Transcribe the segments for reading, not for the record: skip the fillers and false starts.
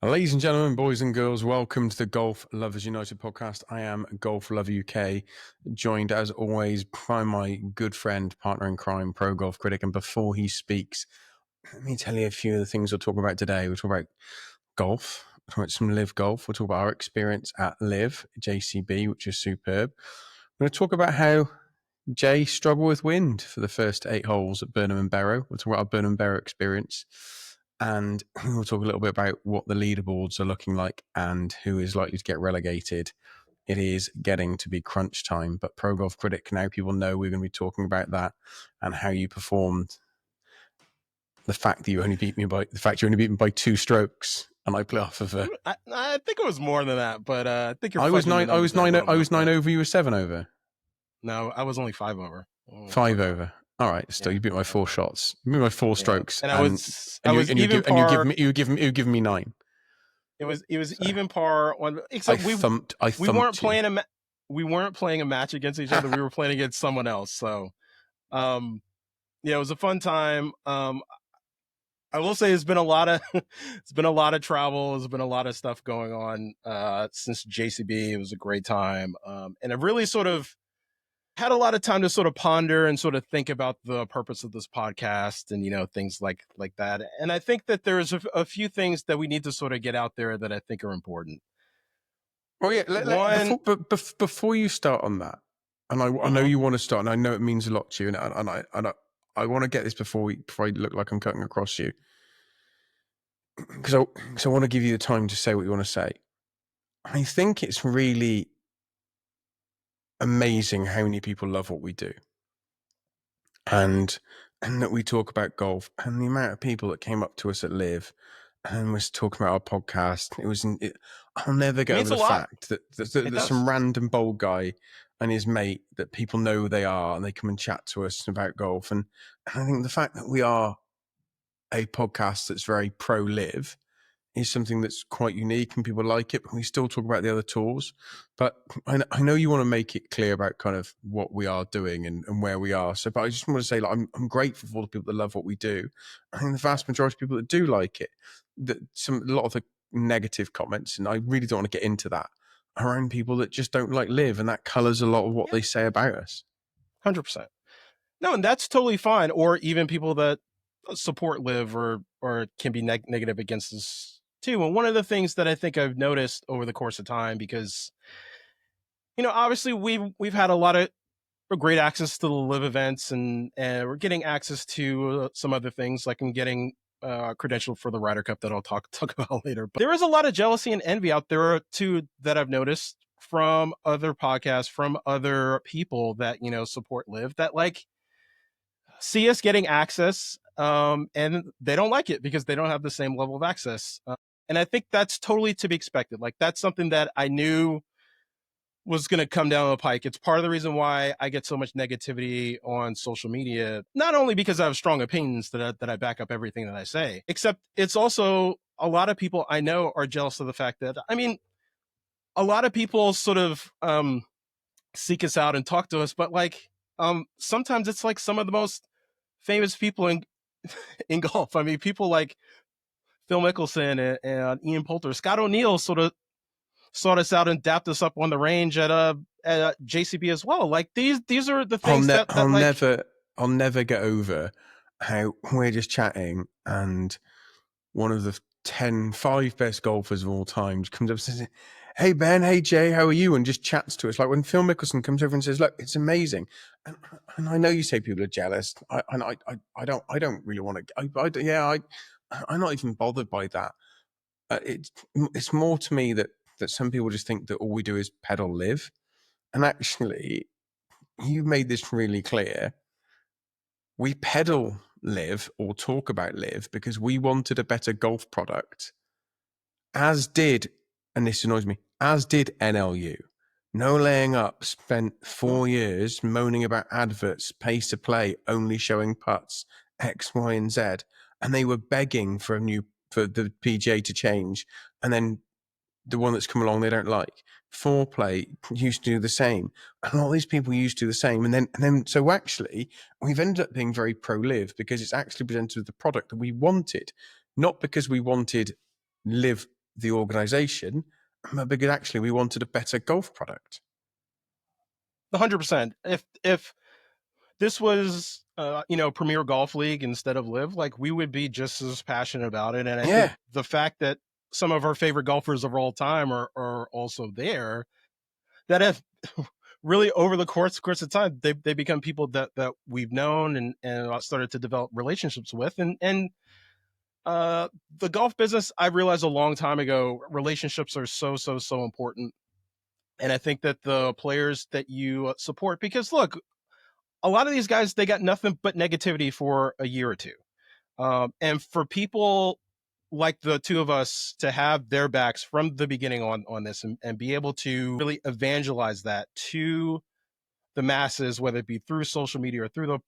Ladies and gentlemen, boys and girls, welcome to the Golf Lovers United podcast. I am Golf Lover UK, joined as always by my good friend, partner in crime, pro golf critic. And before he speaks, let me tell you a few of the things we'll talk about today. We'll talk about golf, we'll talk about some LIV golf, we'll talk about our experience at LIV JCB, which is superb. We're going to talk about how Jay struggled with wind for the first 8 holes at Burnham and Barrow. We'll talk about our Burnham and Barrow experience. And we'll talk a little bit about what the leaderboards are looking like and who is likely to get relegated. It is getting to be crunch time, but Pro Golf Critic, now people know we're going to be talking about that and how you performed. The fact that you only beat me by 2 strokes, and I play off of a. I think it was more than that, but I think you're. I was 9 over. You were 7 over. No, I was only 5 over. 5 over. All right, still you beat my 4 shots. You beat my 4 strokes, and you giving me 9. It was even par on. Except we weren't playing a match against each other. We were playing against someone else. So, it was a fun time. I will say it's been a lot of travel. There's been a lot of stuff going on since JCB. It was a great time, and I've really sort of had a lot of time to sort of ponder and sort of think about the purpose of this podcast and, things like that. And I think that there's a few things that we need to sort of get out there that I think are important. Oh yeah. Before you start on that, and I know you want to start, and I know it means a lot to you, and I want to get this before I look like I'm cutting across you, because I want to give you the time to say what you want to say. I think it's really amazing how many people love what we do, and that we talk about golf, and the amount of people that came up to us at LIV and was talking about our podcast. I'll never get over the fact that some random bold guy and his mate, that people know who they are and they come and chat to us about golf. And I think the fact that we are a podcast that's very pro LIV is something that's quite unique, and people like it, but we still talk about the other tours. But I know you want to make it clear about kind of what we are doing and where we are. So, but I just want to say, I'm grateful for all the people that love what we do. I think the vast majority of people that do like it, a lot of the negative comments, and I really don't want to get into that, around people that just don't like LIV, and that colors a lot of what they say about us. 100%. No, and that's totally fine. Or even people that support LIV or can be negative against us too. And one of the things that I think I've noticed over the course of time, because obviously we've had a lot of great access to the LIV events, and we're getting access to some other things, like I'm getting credentialed for the Ryder Cup that I'll talk about later. But there is a lot of jealousy and envy out there too that I've noticed from other podcasts, from other people that support LIV, that like see us getting access, and they don't like it because they don't have the same level of access. And I think that's totally to be expected. Like, that's something that I knew was going to come down the pike. It's part of the reason why I get so much negativity on social media, not only because I have strong opinions that I back up everything that I say, except it's also a lot of people I know are jealous of the fact that, a lot of people sort of seek us out and talk to us, but like sometimes it's like some of the most famous people in golf. People like Phil Mickelson and Ian Poulter. Scott O'Neill sort of sought us out and dapped us up on the range at JCB as well. Like these are the things I'll never get over how we're just chatting, and one of the 5 best golfers of all time comes up and says, "Hey Ben, hey Jay, how are you?" and just chats to us. Like when Phil Mickelson comes over and says, "Look, it's amazing," and I know you say people are jealous. I don't really want to. I'm not even bothered by that. It's more to me that some people just think that all we do is pedal LIV, and actually, you made this really clear. We pedal LIV or talk about LIV because we wanted a better golf product, as did, and this annoys me, as did NLU. No laying up spent 4 years moaning about adverts, pace to play, only showing putts, X, Y, and Z, and they were begging for the PGA to change, and then the one that's come along they don't like. Foreplay used to do the same. A lot of these people used to do the same, and then so actually we've ended up being very pro LIV because it's actually presented the product that we wanted, not because we wanted LIV the organization, because actually we wanted a better golf product. 100%. If this was Premier Golf League instead of LIV, like, we would be just as passionate about it. And I think the fact that some of our favorite golfers of all time are also there, that have really over the course of time, they become people that we've known and started to develop relationships with. And the golf business, I realized a long time ago, relationships are so important. And I think that the players that you support, because look, a lot of these guys, they got nothing but negativity for a year or two. And for people like the two of us to have their backs from the beginning on this, and be able to really evangelize that to the masses, whether it be through social media or through the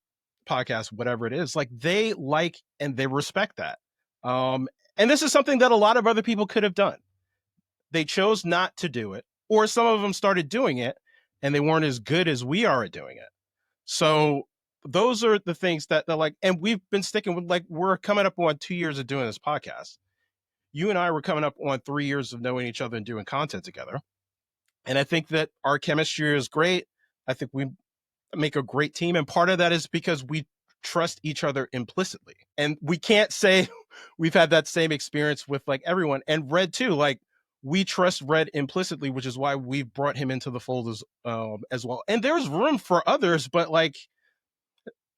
podcast, whatever it is, like, they like and they respect that. And this is something that a lot of other people could have done. They chose not to do it, or some of them started doing it and they weren't as good as we are at doing it. So those are the things that like, and we've been sticking with, like, we're coming up on 2 years of doing this podcast. You and I were coming up on 3 years of knowing each other and doing content together. And I think that our chemistry is great. I think we make a great team. And part of that is because we trust each other implicitly. And we can't say we've had that same experience with, like, everyone. And Red too, like, we trust Red implicitly, which is why we've brought him into the fold as well. And there's room for others, but, like,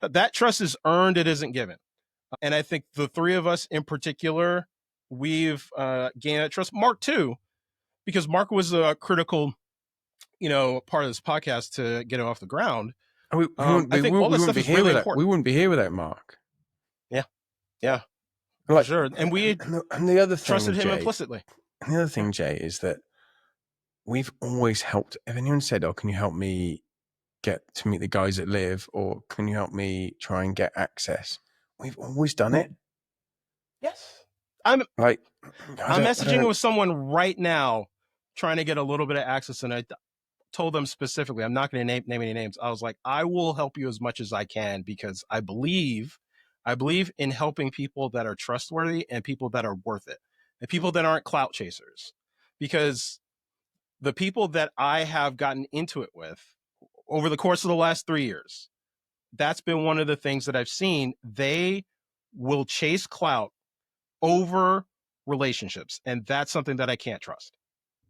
that trust is earned, it isn't given. And I think the three of us in particular, we've gained that trust. Mark too, because Mark was a critical, part of this podcast to get it off the ground. We wouldn't be here without Mark. Yeah, like, sure. And the other thing, trusted him Jay, implicitly. And the other thing, Jay, is that we've always helped. If anyone said, "Oh, can you help me get to meet the guys at LIV," or "Can you help me try and get access?" We've always done it. Yes, I'm messaging with someone right now trying to get a little bit of access, and I told them specifically, I'm not going to name any names. I was like, I will help you as much as I can, because I believe in helping people that are trustworthy and people that are worth it, and people that aren't clout chasers. Because the people that I have gotten into it with over the course of the last 3 years, that's been one of the things that I've seen. They will chase clout over relationships, and that's something that I can't trust,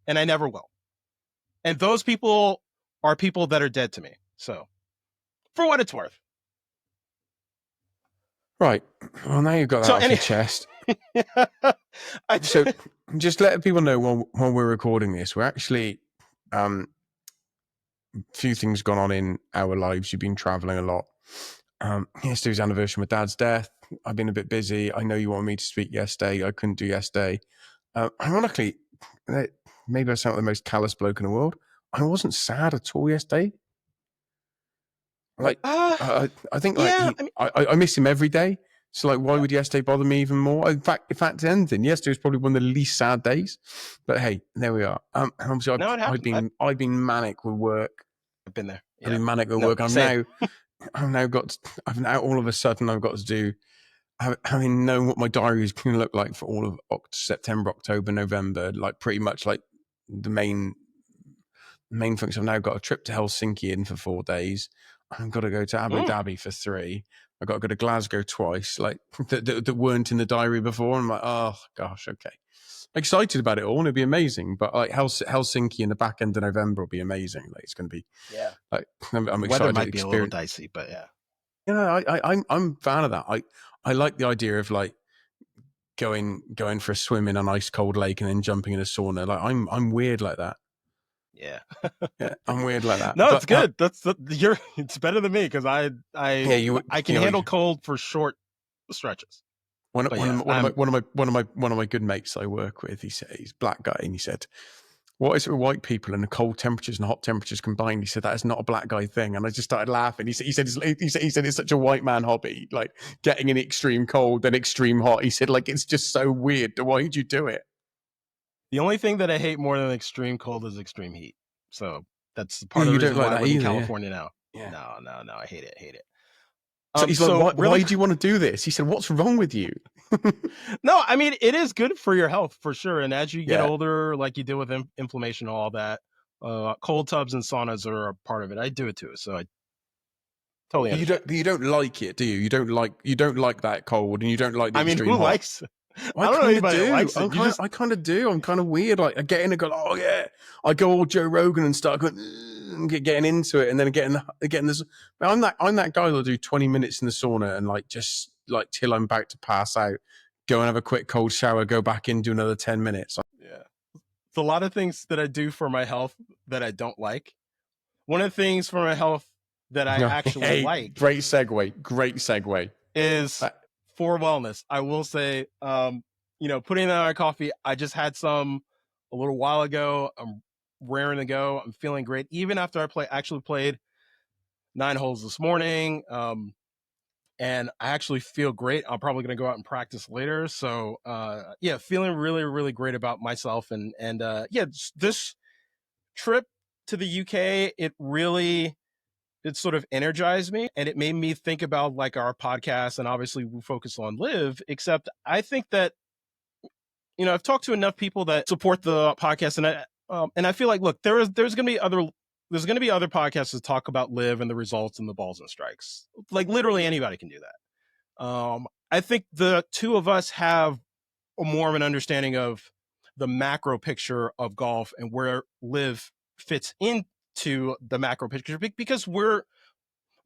and I never will. And those people are people that are dead to me. So, for what it's worth. Right. Well, now you've got that off your chest. So, just letting people know while we're recording this, we're actually a few things gone on in our lives. You've been traveling a lot. Yesterday's anniversary of my dad's death. I've been a bit busy. I know you wanted me to speak yesterday. I couldn't do yesterday. Ironically, maybe I sound like the most callous bloke in the world. I wasn't sad at all yesterday. Like, I think, like, I miss him every day. So, like, why would yesterday bother me even more? In fact, anything, yesterday was probably one of the least sad days. But hey, there we are. Obviously, I've been manic with work. I've been there. Yeah. I've been manic with work. I've now all of a sudden I've got to do, having known what my diary is going to look like for all of September, October, November, like pretty much like the main function. I've now got a trip to Helsinki in for 4 days. I've got to go to Abu Dhabi for 3. I've got to go to Glasgow twice, like that weren't in the diary before. I'm like, oh gosh, okay. Excited about it all, and it'd be amazing. But like Helsinki in the back end of November will be amazing. Like, it's going to be, like, I'm excited. Weather might be a little dicey, but yeah. I'm a fan of that. I like the idea of, like, going for a swim in an ice cold lake and then jumping in a sauna. Like, I'm weird like that. Yeah. I'm weird like that. No, it's good. It's better than me, because I can handle cold for short stretches. One of my good mates I work with, he's a black guy, and he said, "What is it with white people and the cold temperatures and hot temperatures combined?" He said, "That is not a black guy thing." And I just started laughing. He said it's such a white man hobby, like getting in extreme cold and extreme hot. He said, like, it's just so weird. Why would you do it? The only thing that I hate more than extreme cold is extreme heat. So that's part of the reason why I live in California now. Yeah. No, I hate it. So he's like, why do you want to do this? He said, what's wrong with you? No, I mean, it is good for your health for sure. And as you get older, like you deal with inflammation and all that, cold tubs and saunas are a part of it. I do it too. So I totally understand. But you don't like it, do you? You don't like that cold, and you don't like the extreme hot. Who likes it? I don't know anybody do. that likes it. I kind of do. I'm kind of weird. Like I get in and go, oh yeah. I go all Joe Rogan and start going and getting into it, and then getting this. I'm that guy that'll do 20 minutes in the sauna and just till I'm about to pass out, go and have a quick cold shower, go back in, do another 10 minutes. Yeah, it's a lot of things that I do for my health that I don't like. One of the things for my health that I actually like. Great segue. Is for wellness. I will say, putting that on our coffee, I just had some a little while ago. I'm raring to go. I'm feeling great. Even after I actually played 9 holes this morning. And I actually feel great. I'm probably going to go out and practice later. So, feeling really, really great about myself. And this trip to the UK, it sort of energized me, and it made me think about like our podcast, and obviously we focus on LIV, except I think that, I've talked to enough people that support the podcast, and I feel like, look, there's going to be other podcasts that talk about LIV and the results and the balls and strikes. Like literally anybody can do that. I think the two of us have more of an understanding of the macro picture of golf and where LIV fits into the macro picture, because we're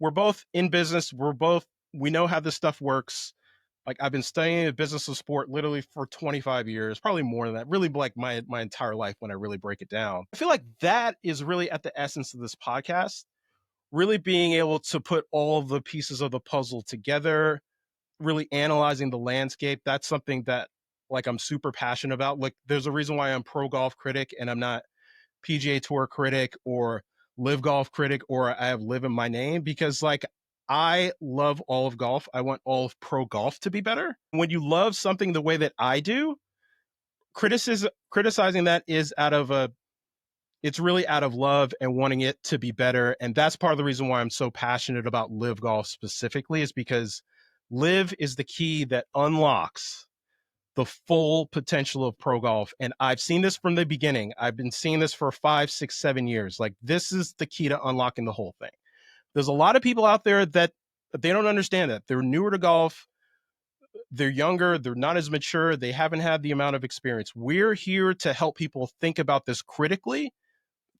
both in business. We know how this stuff works. Like I've been studying the business of sport literally for 25 years, probably more than that, really like my entire life when I really break it down. I feel like that is really at the essence of this podcast, really being able to put all the pieces of the puzzle together, really analyzing the landscape. That's something that like I'm super passionate about. Like there's a reason why I'm pro golf critic and I'm not PGA Tour critic or LIV golf critic, or I have LIV in my name, because like I love all of golf. I want all of pro golf to be better. When you love something the way that I do, criticizing that is it's really out of love and wanting it to be better. And that's part of the reason why I'm so passionate about LIV golf specifically, is because LIV is the key that unlocks the full potential of pro golf. And I've seen this from the beginning. I've been seeing this for 5, 6, 7 years. Like this is the key to unlocking the whole thing. There's a lot of people out there that they don't understand that. They're newer to golf. They're younger. They're not as mature. They haven't had the amount of experience. We're here to help people think about this critically.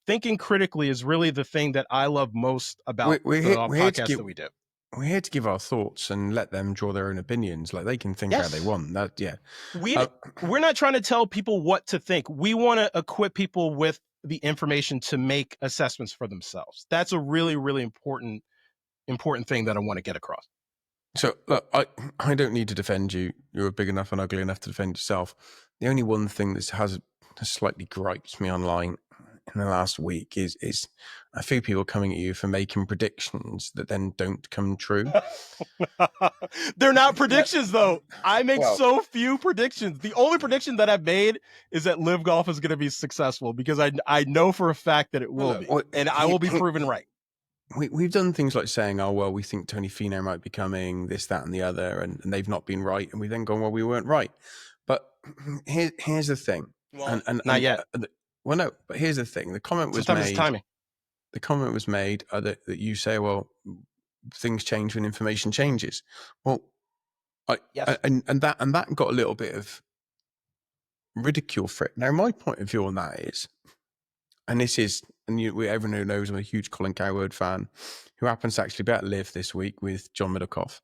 Thinking critically is really the thing that I love most about the podcast that we do. We're here to give our thoughts and let them draw their own opinions. Like they can think how they want. We're not trying to tell people what to think. We want to equip people with the information to make assessments for themselves. That's a really, really important thing that I want to get across. So look, I don't need to defend you. You're big enough and ugly enough to defend yourself. The only one thing that has slightly griped me online in the last week is I feel people coming at you for making predictions that then don't come true. They're not predictions though. I make so few predictions. The only prediction that I've made is that LIV golf is going to be successful, because I know for a fact that it will be, and I will be proven right. We've done things like saying, oh, well, we think Tony Finau might be coming, this, that, and the other, and they've not been right. And we've then gone, well, we weren't right. But here's the thing. Well, not yet. Well, no, but here's the thing. The comment was made. Timing. The comment was made that you say, well, things change when information changes. Well, and that got a little bit of ridicule for it. Now, my point of view on that is, and this is, and everyone who knows I'm a huge Colin Cowherd fan, who happens to actually be at LIV this week with John Middlecoff.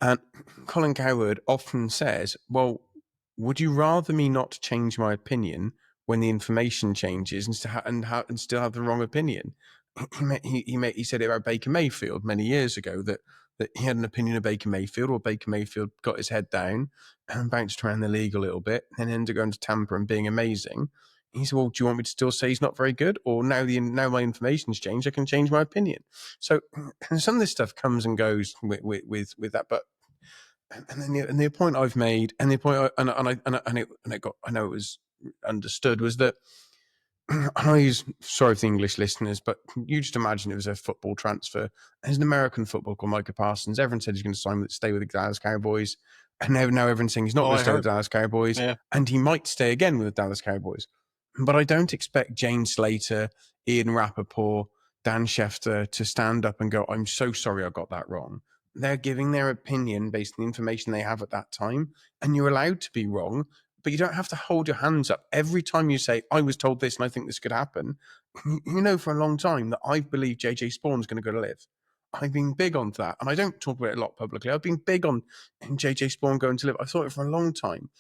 And Colin Cowherd often says, well, would you rather me not change my opinion when the information changes and still have the wrong opinion? He said it about Baker Mayfield many years ago, that he had an opinion of Baker Mayfield, or Baker Mayfield got his head down and bounced around the league a little bit and ended up going to Tampa and being amazing. He said, well, do you want me to still say he's not very good? Or now my information's changed, I can change my opinion. So some of this stuff comes and goes with that. But and the point I've made, and the point I know it was understood, was that sorry for the English listeners, but you just imagine it was a football transfer. There's an American football called Micah Parsons. Everyone said he's going to stay with the Dallas Cowboys. And now everyone's saying he's not Oh, going to I stay with heard. the Dallas Cowboys. Yeah. And he might stay again with the Dallas Cowboys. But I don't expect Jane Slater, Ian Rappaport, Dan Schefter to stand up and go, I'm so sorry I got that wrong. They're giving their opinion based on the information they have at that time. And you're allowed to be wrong, but you don't have to hold your hands up. Every time you say, I was told this and I think this could happen, you know for a long time that I believe JJ Spawn's going to go to LIV. I've been big on that. And I don't talk about it a lot publicly. I've been big on JJ Spawn going to LIV. I thought it for a long time.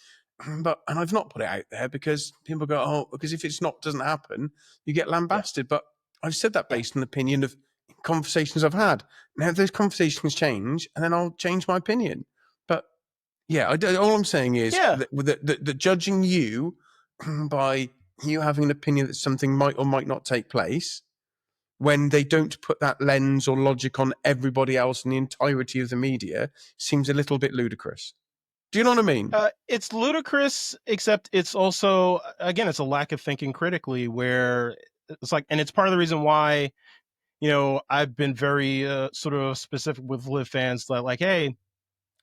And I've not put it out there because people go, oh, because if it's not, doesn't happen, you get lambasted. Yeah. But I've said that based on the opinion of conversations I've had. Now, if those conversations change, and then I'll change my opinion. But yeah, all I'm saying is that judging you by you having an opinion that something might or might not take place, when they don't put that lens or logic on everybody else and the entirety of the media, seems a little bit ludicrous. Do you know what I mean? It's ludicrous, except it's also, again, it's a lack of thinking critically, where it's like, and it's part of the reason why, I've been very sort of specific with LIV fans that like, hey,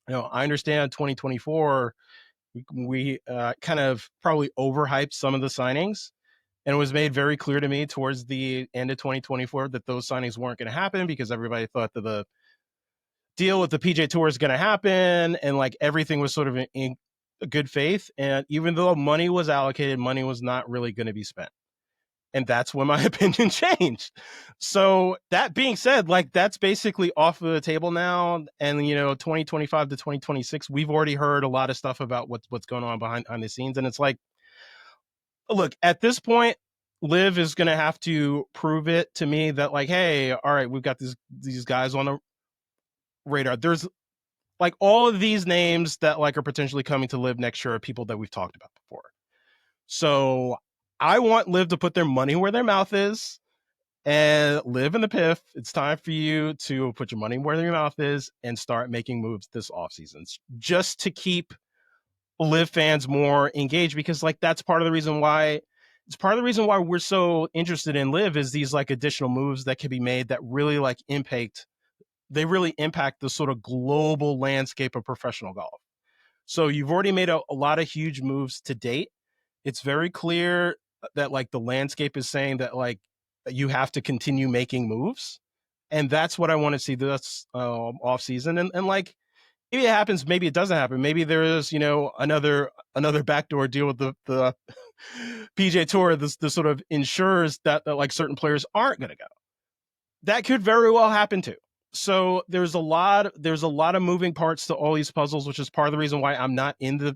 I understand 2024, we kind of probably overhyped some of the signings. And it was made very clear to me towards the end of 2024 that those signings weren't going to happen because everybody thought that the deal with the PJ Tour is going to happen, and like everything was sort of in good faith. And even though money was allocated, money was not really going to be spent. And that's when my opinion changed. So that being said, like that's basically off of the table now. And 2025 to 2026, we've already heard a lot of stuff about what's going on behind the scenes. And it's like, look, at this point, LIV is going to have to prove it to me that like, hey, all right, we've got these guys on the radar. There's like all of these names that like are potentially coming to LIV next year are people that we've talked about before. So I want LIV to put their money where their mouth is and LIV in the PIF. It's time for you to put your money where your mouth is and start making moves this offseason just to keep LIV fans more engaged, because like that's part of the reason why we're so interested in LIV is these like additional moves that can be made that really like impact the sort of global landscape of professional golf. So you've already made a lot of huge moves to date. It's very clear that like the landscape is saying that like you have to continue making moves. And that's what I want to see this off season. And like, maybe it happens, maybe it doesn't happen. Maybe there is, another backdoor deal with the PJ Tour, the sort of ensures that like certain players aren't going to go. That could very well happen too. So there's a lot of moving parts to all these puzzles, which is part of the reason why I'm not in the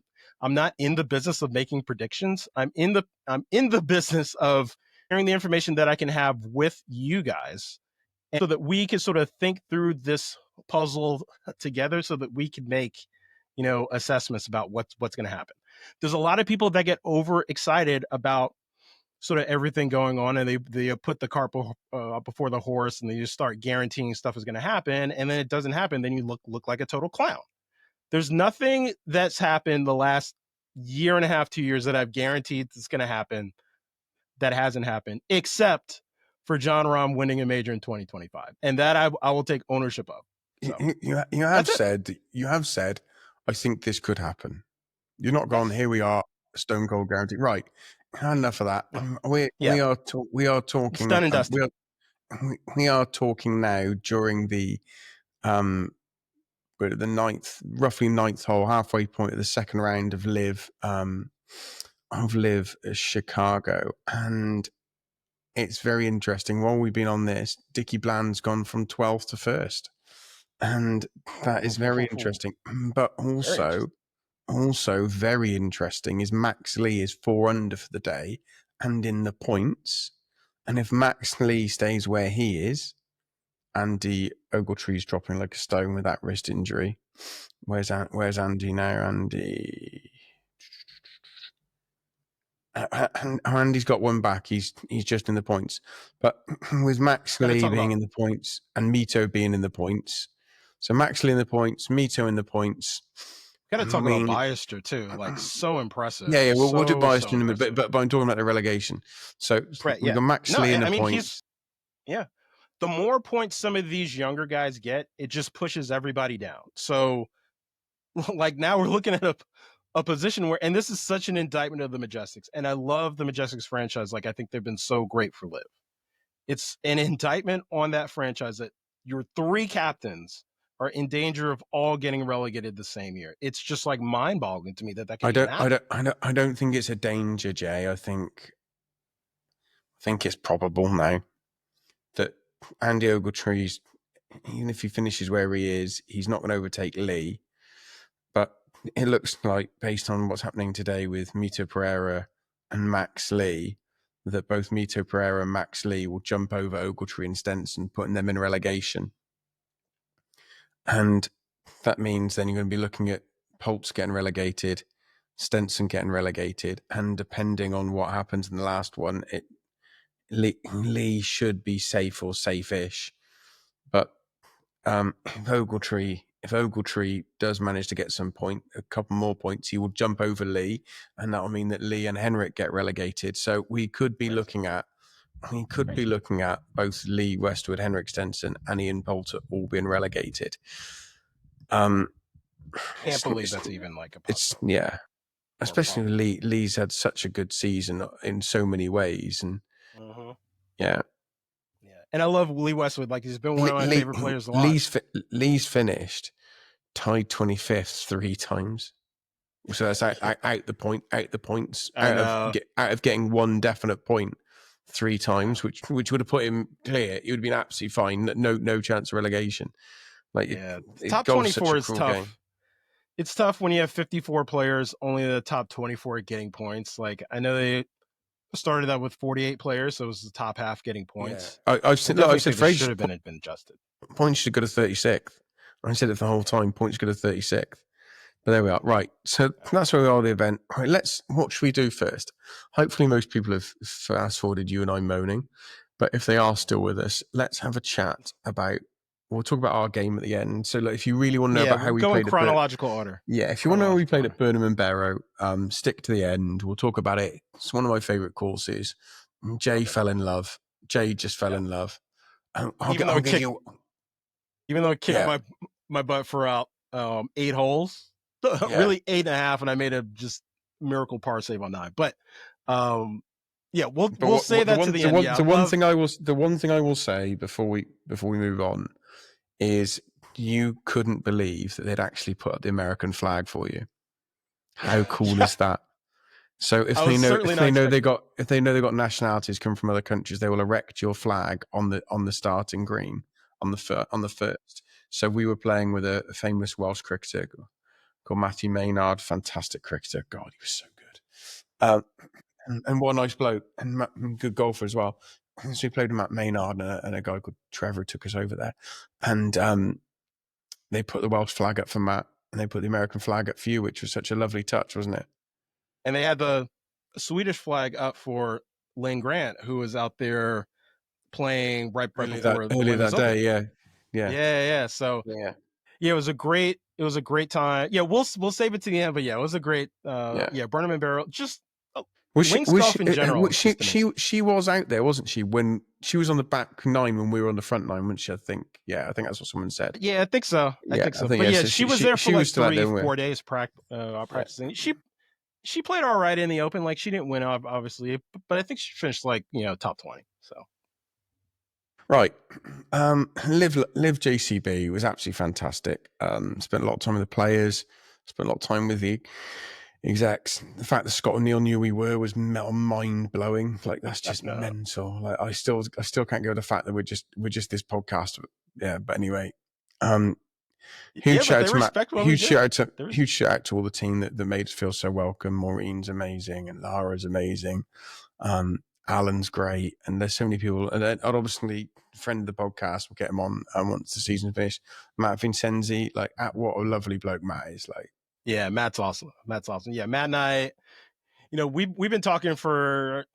business of making predictions. I'm in the business of sharing the information that I can have with you guys, and so that we can sort of think through this puzzle together, so that we can make assessments about what's going to happen. There's a lot of people that get overexcited about sort of everything going on, and they put the cart before the horse, and they just start guaranteeing stuff is going to happen, and then it doesn't happen. Then you look like a total clown. There's nothing that's happened the last year and a half, 2 years that I've guaranteed it's going to happen that hasn't happened, except for John Rahm winning a major in 2025, and that I will take ownership of. So you have said, I think this could happen. You're not gone. Here we are, stone cold guarantee. Right. Enough of that. We are talking. It's done and dusted. We are talking now during the we're at the roughly ninth hole, halfway point of the second round of LIV Chicago, and it's very interesting. While we've been on this, Dickie Bland's gone from 12th to 1st, and that is very interesting. But also very interesting is Max Lee is 4 under for the day and in the points. And if Max Lee stays where he is, Andy Ogletree's dropping like a stone with that wrist injury. Where's Andy now? Andy's got one back. He's just in the points. But with Max Lee being in the points and Mito being in the points, so Max Lee in the points, Mito in the points, Got to I talk about mean, Byester too. Like so impressive. yeah, we'll do biased So in a minute, but I'm talking about the relegation. So we yeah. got Max No, Lee in I the mean points. yeah. The more points some of these younger guys get, it just pushes everybody down. So like now we're looking at a position where, and this is such an indictment of the Majestics, and I love the Majestics franchise. Like I think they've been so great for Liv. It's an indictment on that franchise that your three captains are in danger of all getting relegated the same year. It's just like mind-boggling to me that could even happen. I don't think it's a danger, Jay. I think it's probable now that Andy Ogletree's, even if he finishes where he is, he's not going to overtake Lee. But it looks like, based on what's happening today with Mito Pereira and Max Lee, that both Mito Pereira and Max Lee will jump over Ogletree and Stenson, putting them in relegation. And that means then you're going to be looking at Pultz getting relegated, Stenson getting relegated, and depending on what happens in the last one, Lee should be safe or safe-ish. But if Ogletree does manage to get a couple more points, he will jump over Lee, and that will mean that Lee and Henrik get relegated. So we could be looking at both Lee, Westwood, Henrik Stenson, and Ian Poulter all being relegated. Can't believe that's even like a possibility. Yeah, especially with Lee's had such a good season in so many ways, and yeah. And I love Lee Westwood. Like he's been one of my favorite players to watch. Lee's finished tied 25th 3 times. So that's out the points, out of getting one definite point 3 times, which would have put him clear. It would have been absolutely fine. No chance of relegation. Like top 24 is tough. Game. It's tough when you have 54 players, only the top 24 getting points. Like I know they started that with 48 players, so it was the top half getting points. Yeah. I've said Fraser should have been adjusted. Points should go to 36th. I said it the whole time. Points should go to 36th. But there we are. Right. So that's where we are the event. Right. What should we do first? Hopefully most people have fast forwarded you and I moaning. But if they are still with us, let's have a chat about, we'll talk about our game at the end. So if you really want to know about how we played in chronological order. Yeah. If you want to know how we played at Burnham and Barrow, stick to the end. We'll talk about it. It's one of my favorite courses. Jay fell in love. Jay just fell in love. Even though it kicked my butt for out 8 holes. Really 8.5, and I made a just miracle par save on 9. But we'll say that to the end. The one thing I will say before we move on is you couldn't believe that they'd actually put up the American flag for you. How cool is that? So if they know they got nationalities come from other countries, they will erect your flag on the starting green on the first. So we were playing with a famous Welsh cricketer called Matthew Maynard, fantastic cricketer. God, he was so good. And what a nice bloke, and good golfer as well. So we played with Matt Maynard and a guy called Trevor took us over there. And they put the Welsh flag up for Matt, and they put the American flag up for you, which was such a lovely touch, wasn't it? And they had the Swedish flag up for Lynn Grant, who was out there playing right before that day. Yeah. So it was a great time. Yeah, we'll save it to the end, but yeah, it was a great Burnham and Barrow. Just in general. She was out there, wasn't she? When she was on the back 9 when we were on the front 9, wasn't she? I think that's what someone said. Yeah, I think so. But she was there for like 3-4 days practicing. She played all right in the Open. Like she didn't win, obviously, but I think she finished like top 20. So. Right. Live JCB was absolutely fantastic. Spent a lot of time with the players, spent a lot of time with the execs. The fact that Scott O'Neill knew we was mind blowing. Like that's just mental. Like I still can't get over the fact that we're just this podcast. Yeah, but anyway. Huge shout out to all the team that made us feel so welcome. Maureen's amazing and Lara's amazing. Alan's great, and there's so many people. And then obviously, friend of the podcast, we'll get him on once the season finished. Matt Vincenzi, what a lovely bloke Matt is. Yeah, Matt's awesome. Yeah, Matt and I, we've been talking for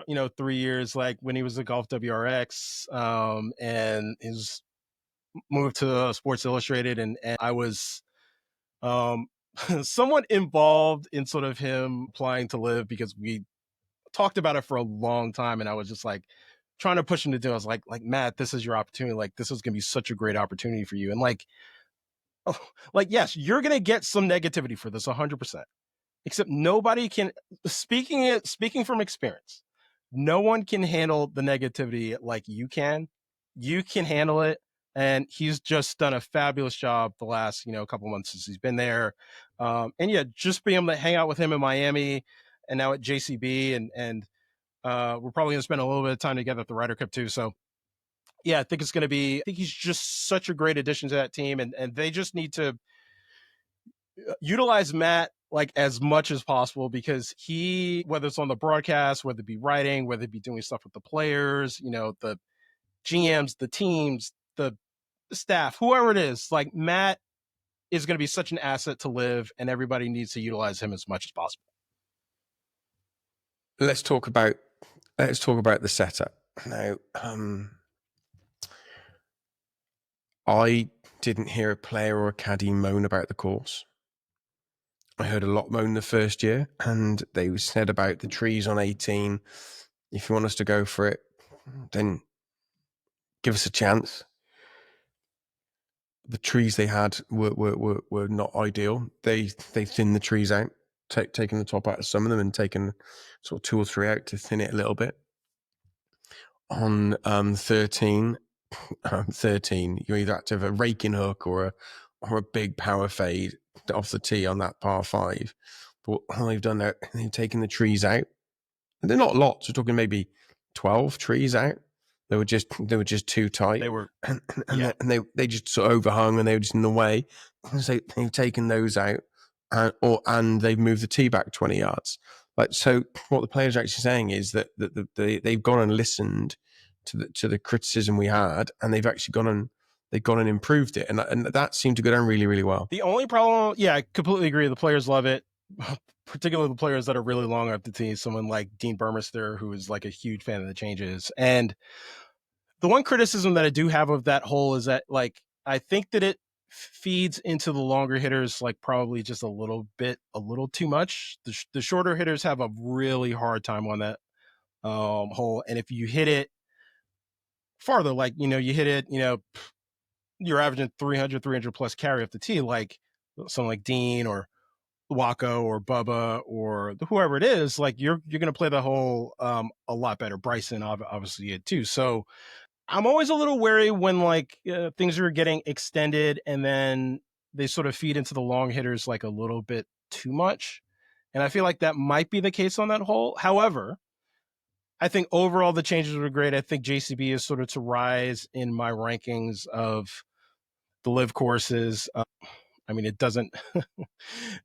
3 years. Like when he was at Golf WRX, and his moved to Sports Illustrated, and I was somewhat involved in sort of him applying to LIV because we talked about it for a long time, and I was just like trying to push him to do it. I was like Matt, this is your opportunity. Like, this is gonna be such a great opportunity for you. And like, oh, like, yes, you're gonna get some negativity for this 100%. Except nobody can, speaking from experience, no one can handle the negativity like you can. You can handle it, and he's just done a fabulous job the last couple months since he's been there. And yeah, just being able to hang out with him in Miami and now at JCB, and we're probably going to spend a little bit of time together at the Ryder Cup too. So yeah, I think it's going to be. I think he's just such a great addition to that team, and they just need to utilize Matt like as much as possible, because he, whether it's on the broadcast, whether it be writing, whether it be doing stuff with the players, the GMs, the teams, the staff, whoever it is, like Matt is going to be such an asset to LIV, and everybody needs to utilize him as much as possible. Let's talk about the setup now. I didn't hear a player or a caddy moan about the course. I heard a lot moan the first year, and they said about the trees on 18. If you want us to go for it, then give us a chance. The trees they had were not ideal. They thinned the trees out, taken the top out of some of them and taken sort of 2 or 3 out to thin it a little bit. On 13, you either had to have a raking hook or a big power fade off the tee on that par 5. But what they've done there, they've taken the trees out. And they're not lots. We're talking maybe 12 trees out. They were just too tight. They were, and they just sort of overhung, and they were just in the way. So they've taken those out, and they've moved the tee back 20 yards. Like, so what the players are actually saying is that they've gone and listened to the criticism we had, and they've actually gone and improved it, and that seemed to go down really, really well. The only problem, yeah, I completely agree. The players love it, particularly the players that are really long up the tee. Someone like Dean Burmester, who is like a huge fan of the changes. And the one criticism that I do have of that hole is that, like, I think that it feeds into the longer hitters like probably just a little too much. The shorter hitters have a really hard time on that hole, and if you hit it farther, like you hit it, you're averaging 300 plus carry off the tee, like someone like Dean or Wacko or Bubba or whoever it is, like you're going to play the hole a lot better. Bryson obviously did too. So I'm always a little wary when like things are getting extended and then they sort of feed into the long hitters like a little bit too much. And I feel like that might be the case on that hole. However, I think overall the changes were great. I think JCB is sort of to rise in my rankings of the LIV courses. I mean, it doesn't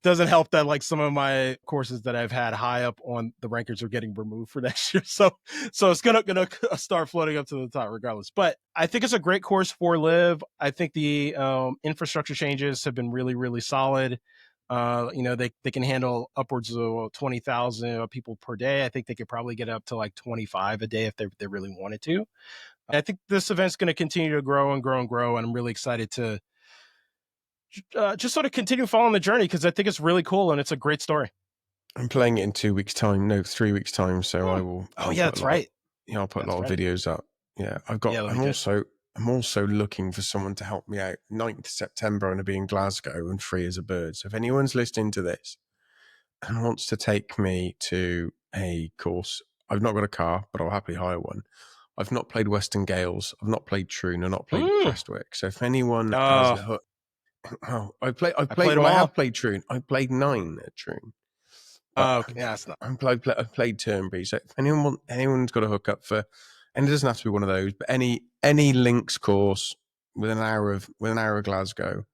help that like some of my courses that I've had high up on the rankings are getting removed for next year. So it's gonna start floating up to the top regardless. But I think it's a great course for LIV. I think the infrastructure changes have been really, really solid. They can handle upwards of 20,000 people per day. I think they could probably get up to like 25 a day if they really wanted to. I think this event's going to continue to grow and grow and grow, and I'm really excited to just sort of continue following the journey because I think it's really cool and it's a great story. I'm playing it in 2 weeks' time, no, 3 weeks' time. So I will. Oh yeah, that's right. I'll put a lot of videos up. Yeah, I'm also looking for someone to help me out. 9th September, I'm going to be in Glasgow and free as a bird. So if anyone's listening to this and wants to take me to a course, I've not got a car, but I'll happily hire one. I've not played Western Gales. I've not played Troon. I've not played Crestwick. So if anyone has a hook, I have played Troon. I played 9 at Troon. Okay, yeah, that's not. I played Turnberry. So if anyone's got a hook up for, and it doesn't have to be one of those, but any links course within an hour of Glasgow,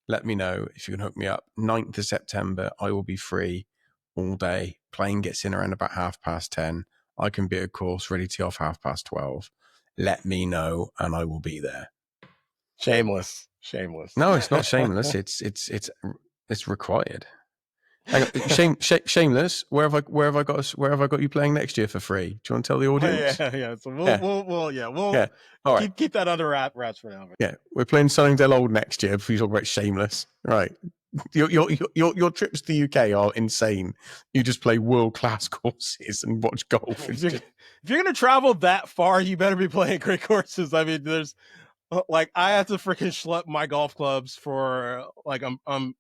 let me know if you can hook me up. 9th of September, I will be free all day. Plane gets in around about 10:30. I can be at a course ready to off 12:30. Let me know, and I will be there. Shameless. No, it's not shameless. It's required. Hang on, shameless. Where have I got you playing next year for free? Do you want to tell the audience? Yeah. So we'll All right. Keep that under wraps for now. Yeah, we're playing Sunningdale Old next year before you talk about shameless. Right. Your trips to the UK are insane. You just play world-class courses and watch golf. If you're gonna travel that far, you better be playing great courses. I mean, there's like I have to freaking schlep my golf clubs for like I'm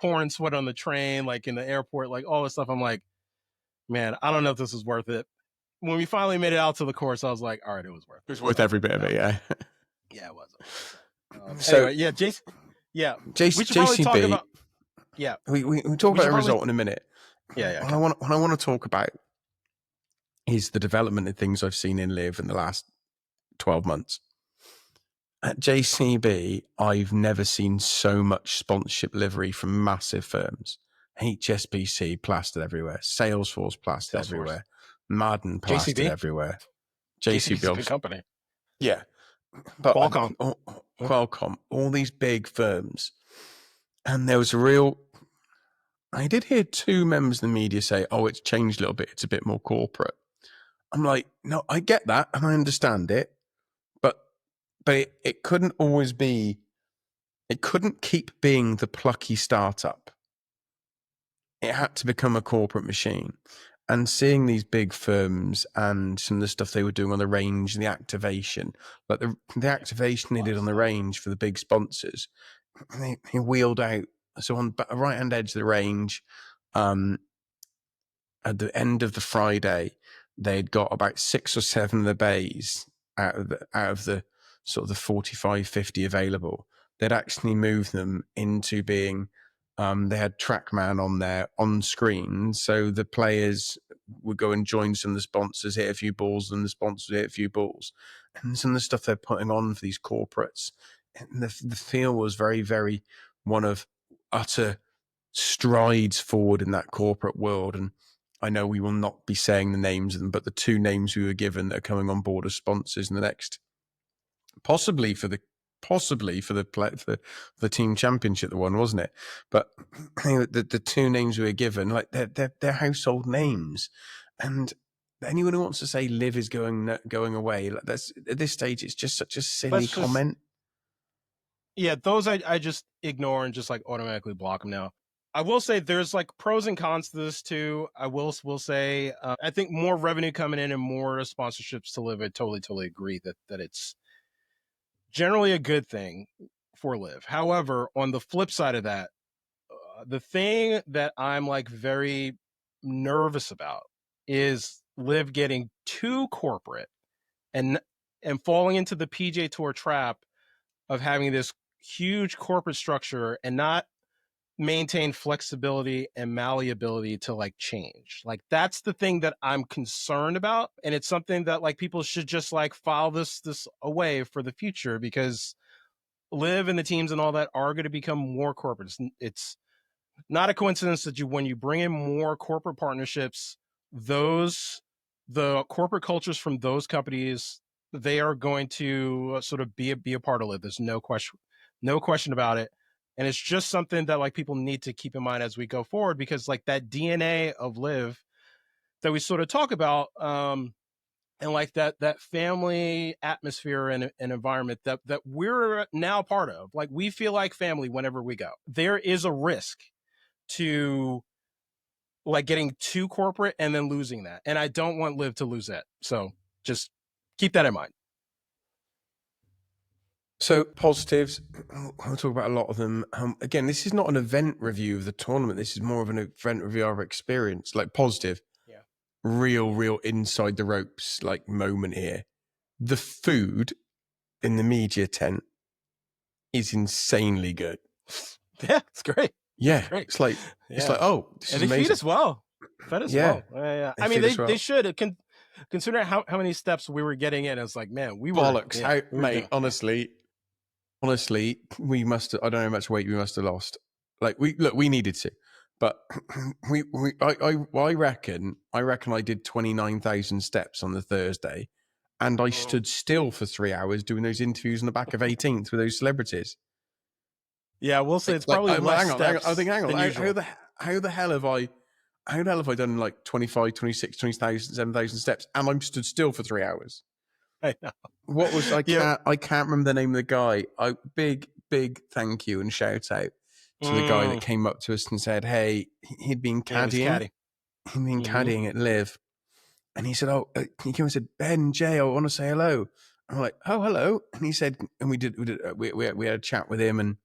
pouring sweat on the train, like in the airport, like all this stuff. I'm like, man, I don't know if this is worth it. When we finally made it out to the course, I was like, all right, it was worth it. It was worth every bit of it, yeah. Yeah, it was. So anyway, yeah, we should JCB, probably talk about. Yeah, we talk about the result in a minute. Yeah. What I want to talk about is the development of things I've seen in LIV in the last 12 months. At JCB, I've never seen so much sponsorship livery from massive firms. HSBC plastered everywhere, Salesforce plastered everywhere, Madden plastered JCB? everywhere. JCB's a good company. Yeah. But Qualcomm. all these big firms. And there was I did hear two members of the media say, oh, it's changed a little bit. It's a bit more corporate. I'm like, no, I get that and I understand it. But it couldn't always be, it couldn't keep being the plucky startup. It had to become a corporate machine. And seeing these big firms and some of the stuff they were doing on the range and the activation, like the activation they did on the range for the big sponsors, they wheeled out. So on the right-hand edge of the range, at the end of the Friday, they'd got about 6 or 7 of the bays out of the sort of the 45, 50 available. They'd actually moved them into being, they had TrackMan on there on screen. So the players would go and join some of the sponsors, hit a few balls, and the sponsors hit a few balls. And some of the stuff they're putting on for these corporates, and the feel was very, very one of utter strides forward in that corporate world. And I know we will not be saying the names of them, but the 2 names we were given that are coming on board as sponsors in the next, possibly for the team championship, the one, wasn't it? But the 2 names we were given, like they're household names. And anyone who wants to say LIV is going away, like that's at this stage, it's just such a silly comment. Yeah, those I just ignore and just like automatically block them now. I will say there's like pros and cons to this too. I will say I think more revenue coming in and more sponsorships to LIV. I totally agree that it's generally a good thing for LIV. However, on the flip side of that, the thing that I'm like very nervous about is LIV getting too corporate and falling into the PJ Tour trap of having this huge corporate structure and not maintain flexibility and malleability to like change. Like that's the thing that I'm concerned about, and it's something that like people should just like file this away for the future, because LIV and the teams and all that are going to become more corporate. It's not a coincidence that when you bring in more corporate partnerships, the corporate cultures from those companies, they are going to sort of be a part of LIV. There's no question about it. And it's just something that like people need to keep in mind as we go forward, because like that DNA of LIV that we sort of talk about, and like that family atmosphere and environment that we're now part of, like we feel like family whenever we go. There is a risk to like getting too corporate and then losing that. And I don't want LIV to lose that. So just keep that in mind. So positives, I'll talk about a lot of them. Again, this is not an event review of the tournament. This is more of an event review of our experience. Like positive, yeah, real inside the ropes like moment here. The food in the media tent is insanely good. Yeah, it's great. Yeah, great. It's like oh, this and is they amazing. feed us well. Fed us well. Yeah. I mean, they should consider how many steps we were getting in. It's like, man, we were bollocks. Mate, honestly, we must. I don't know how much weight we must have lost. Like we needed to, but I reckon I did 29,000 steps on the Thursday, and I stood still for 3 hours doing those interviews on the back of 18th with those celebrities. Yeah, we'll say it's probably less steps. Hang on. How the hell have I done like 25, 26, 20,000, 7,000 steps, and I'm stood still for 3 hours? I know. What was I can't remember the name of the guy. Big thank you and shout out to the guy that came up to us and said, "Hey, he'd been caddying. He'd been caddying at LIV." And he said, "Oh," he came and said, "Ben, Jay, I want to say hello." I'm like, "Oh, hello." And he said, and we had a chat with him, and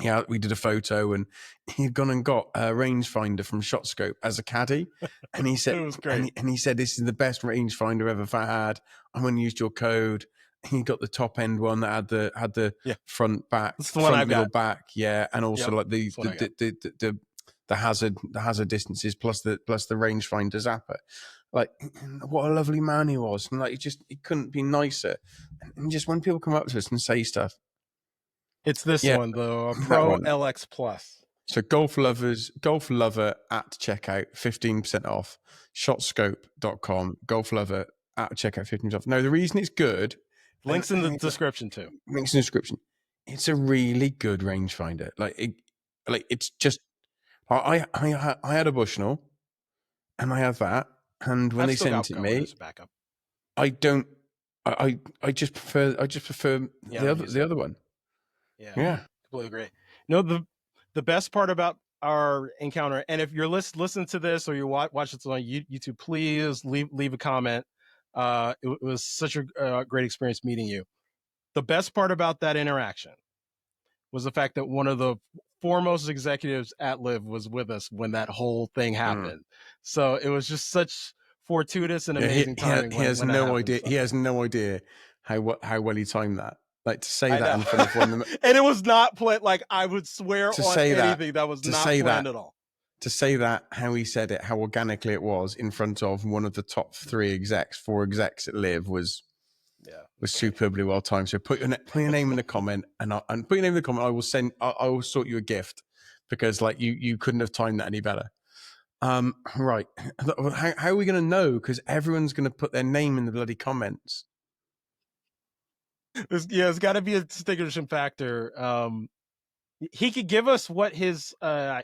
yeah, we did a photo, and he'd gone and got a rangefinder from ShotScope as a caddy. And he said, It was great. and he said, "This is the best rangefinder I've ever had. I'm going to use your code." He got the top end one that had the front, back, That's the one front, I've middle, got. back, yeah, and also like the hazard distance plus the rangefinder zapper. Like, what a lovely man he was, and like he couldn't be nicer. And just when people come up to us and say stuff, it's this one, the Pro LX Plus. So golf lover at checkout, 15% off. Shotscope.com, golf lover at checkout, 15% off. No, the reason it's good. Links in the description too. Links in the description. It's a really good rangefinder. It's just, I had a Bushnell, and I have that. And when they sent it me, I don't. I just prefer the other one. Yeah, completely agree. No, the best part about our encounter, and if you're listening to this or you watch this on YouTube, please leave a comment. It was such a great experience meeting you. The best part about that interaction was the fact that one of the foremost executives at LIV was with us when that whole thing happened. So it was just such fortuitous and amazing timing. He has no idea. He has no idea how well he timed that. Like, to say that in front of one of them, and it was not planned. Like, I would swear on anything that was not planned at all. To say that, how he said it, how organically it was in front of one of the top 4 execs at LIV was superbly well timed. So put your name in the comment, and put your name in the comment. I will sort you a gift, because like you couldn't have timed that any better. Right. How are we going to know? Because everyone's going to put their name in the bloody comments. It's got to be a distinguishing factor. He could give us what his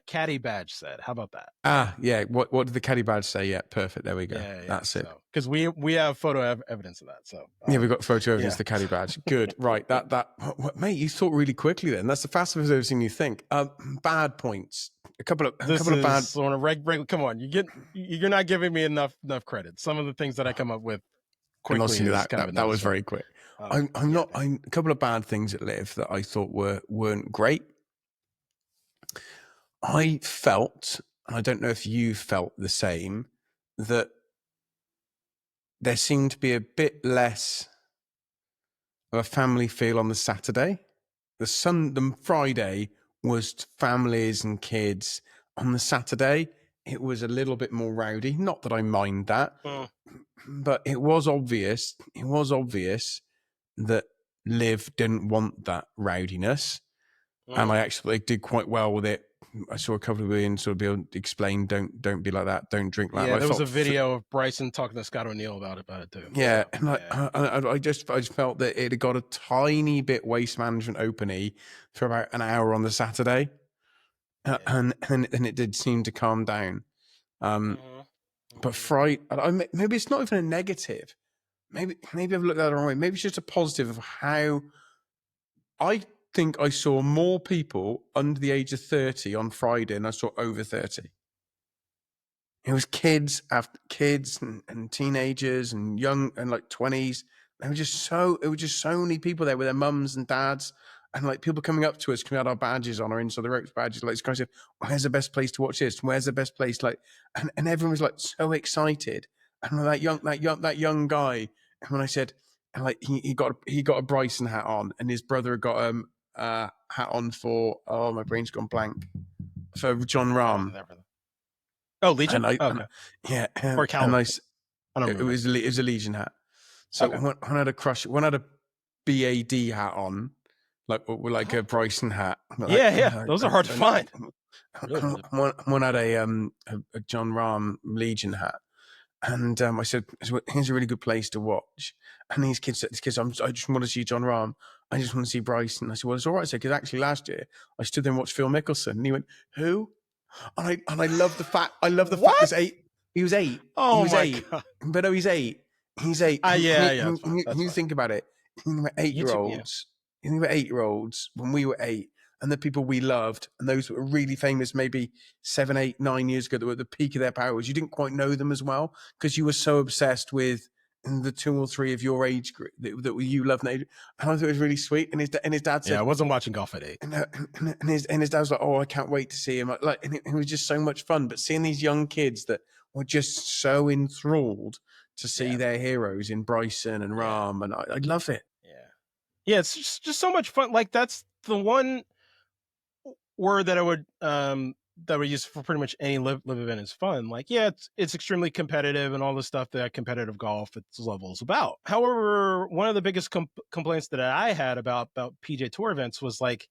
caddy badge said. How about that? Yeah. What did the caddy badge say? Yeah, perfect. There we go. That's it. Because we have photo evidence of that. So yeah, we've got photo evidence of the caddy badge. Good. Right. Mate, you thought really quickly then. That's the fastest I've ever seen you think. Bad points. A couple of bad. On a come on, you're not giving me enough credit. Some of the things that I come up with quickly. That was very quick. I'm not. A couple of bad things at LIV that I thought weren't great. I felt, and I don't know if you felt the same, that there seemed to be a bit less of a family feel on the Saturday. The Friday was families and kids. On the Saturday, it was a little bit more rowdy. Not that I mind that, but it was obvious. It was obvious that LIV didn't want that rowdiness, and I actually did quite well with it. I saw a couple of million sort of be able to explain, don't be like that, don't drink like that. Yeah, there was a video of Bryson talking to Scott O'Neill about it too. Yeah, and I just felt that it had got a tiny bit waste management openy for about an hour on the Saturday, and it did seem to calm down. But Friday, maybe it's not even a negative. Maybe I've looked at it the wrong way. Maybe it's just a positive of how I think I saw more people under the age of 30 on Friday than I saw over 30. It was kids and teenagers and young and like 20s. It was just so many people there with their mums and dads, and like people coming up to us, coming out our badges on our Inside the Ropes badges. Like, this guy said, "Where's the best place to watch this? Where's the best place?" Like, and everyone was like so excited. And that young guy, and when I said, and like he got a Bryson hat on, and his brother got hat on for, oh, my brain's gone blank, for John Rahm. Oh, Legion. Or Callaway. It was a Legion hat. So when I had a BAD hat on, like a Bryson hat. Those are hard to find. One had a John Rahm Legion hat. And I said, "Here's a really good place to watch." And these kids said, "I just want to see John Rahm. I just want to see Bryson." I said, "Well, it's all right." I said, "Because actually last year I stood there and watched Phil Mickelson." And he went, "Who?" And I love the fact. He was 8. Oh, he was my 8. God. But no, he's 8. He's 8. You think about it. You think about 8-year-olds. You think about 8-year-olds when we were 8. and the people we loved, and those that were really famous maybe 7, 8, 9 years ago that were at the peak of their powers, you didn't quite know them as well because you were so obsessed with the 2 or 3 of your age group that you loved. And I thought it was really sweet. And his dad said, yeah, I wasn't watching golf at 8. and his dad was like, "Oh, I can't wait to see him." Like, and it was just so much fun. But seeing these young kids that were just so enthralled to see their heroes in Bryson and Rahm, and I love it. Yeah, it's just so much fun. Like, that's the one word that I would use for pretty much any live event is fun. Like, yeah, it's extremely competitive and all the stuff that competitive golf at this level is about. However, one of the biggest complaints that I had about PJ Tour events was like,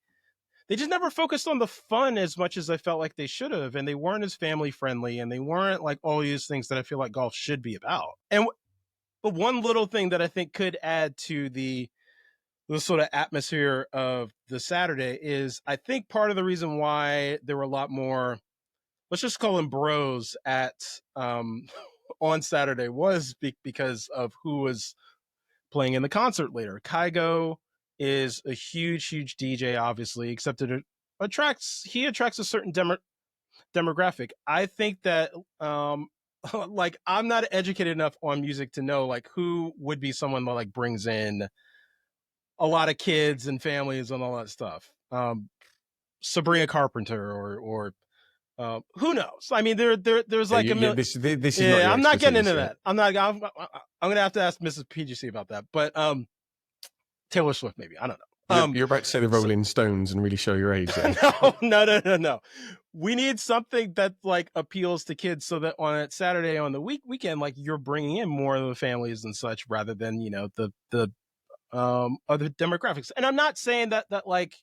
they just never focused on the fun as much as I felt like they should have, and they weren't as family friendly, and they weren't like all these things that I feel like golf should be about. And but one little thing that I think could add to the sort of atmosphere of the Saturday is, I think part of the reason why there were a lot more, let's just call them bros at on Saturday, was because of who was playing in the concert later. Kygo is a huge DJ, obviously, except it attracts a certain demographic. I think that like, I'm not educated enough on music to know like who would be someone that like brings in a lot of kids and families and all that stuff. Sabrina Carpenter or who knows? I mean, there's like a million. This is Yeah, not your I'm not getting into expertise, that. I'm gonna have to ask Mrs. PGC about that. But Taylor Swift, maybe, I don't know. You're about to say the Rolling Stones and really show your age. Then. No. We need something that like appeals to kids, so that on a Saturday on the weekend, like, you're bringing in more of the families and such, rather than, you know, the other demographics. And I'm not saying that like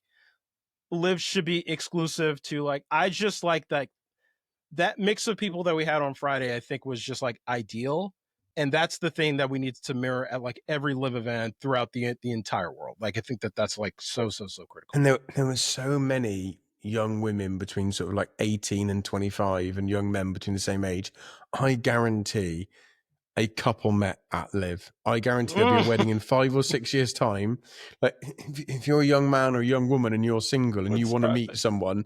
live should be exclusive to, like, I just like that mix of people that we had on Friday, I think, was just like ideal. And that's the thing that we need to mirror at like every live event throughout the entire world. Like, I think that's like so critical. And there were so many young women between sort of like 18 and 25 and young men between the same age. I guarantee a couple met at LIV. I guarantee there'll be a wedding in 5 or 6 years' time. Like, if you're a young man or a young woman and you're single and you want to meet someone,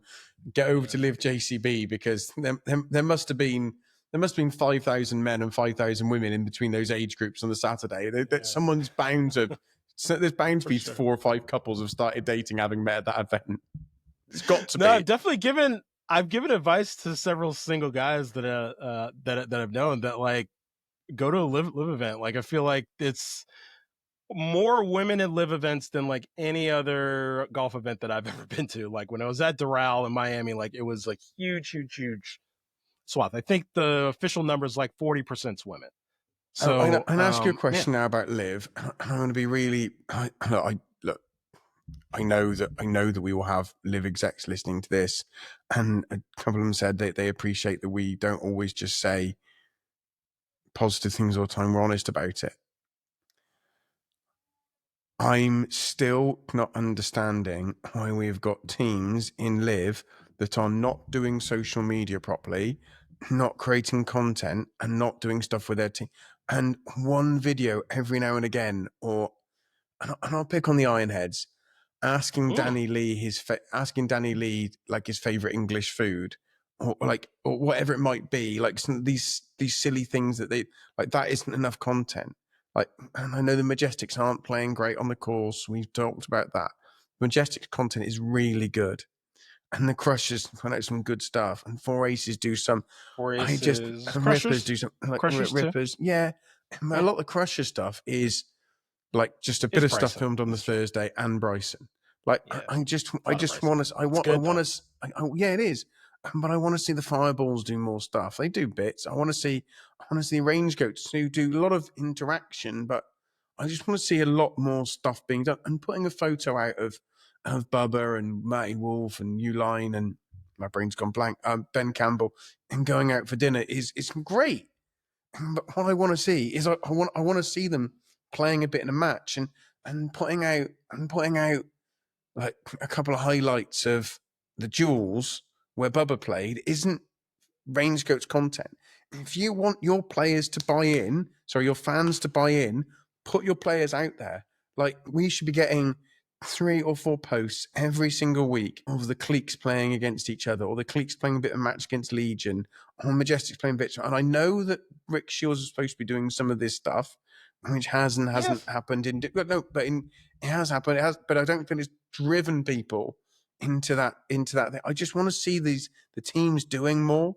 get over to LIV JCB, because there must have been 5,000 men and 5,000 women in between those age groups on the Saturday. Someone's bound to. So there's bound to be 4 or 5 couples have started dating having met at that event. It's got to be. I've definitely given advice to several single guys that I've known, that like, go to a live event. Like, I feel like it's more women in live events than like any other golf event that I've ever been to. Like, when I was at Doral in Miami, like, it was like huge swath. I think the official number is like 40% women. So I'm going to ask you a question now about LIV. I'm going to be really. Look, I know that we will have LIV execs listening to this, and a couple of them said that they appreciate that we don't always just say positive things all the time. We're honest about it. I'm still not understanding why we've got teams in LIV that are not doing social media properly, not creating content, and not doing stuff with their team. And one video every now and again, and I'll pick on the Ironheads, asking Danny Lee like his favorite English food, or whatever it might be, like these silly things that they like. That isn't enough content. Like, and I know the Majestics aren't playing great on the course. We've talked about that. Majestics content is really good, and the Crushers put out some good stuff, and Four Aces do some. Rippers do some, like Rippers. Yeah, a lot of the Crusher stuff is like just a bit of stuff filmed on the Thursday, and Bryson. Like, I just want to. Yeah, it is. But I want to see the Fireballs do more stuff. They do bits. I want to see Range Goats who do a lot of interaction, but I just want to see a lot more stuff being done. And putting a photo out of Bubba and Matty Wolf and Uline and my brain's gone blank, Ben Campbell, and going out for dinner is great. But what I want to see is I want to see them playing a bit in a match and putting out like a couple of highlights of the duels where Bubba played isn't Range Goats content. If you want your players to buy in, your fans to buy in, put your players out there. Like, we should be getting 3 or 4 posts every single week of the cliques playing against each other, or the cliques playing a bit of match against Legion, or Majestics playing bits. And I know that Rick Shields is supposed to be doing some of this stuff, which hasn't happened. It has happened. It has, but I don't think it's driven people into that thing. I just want to see the teams doing more.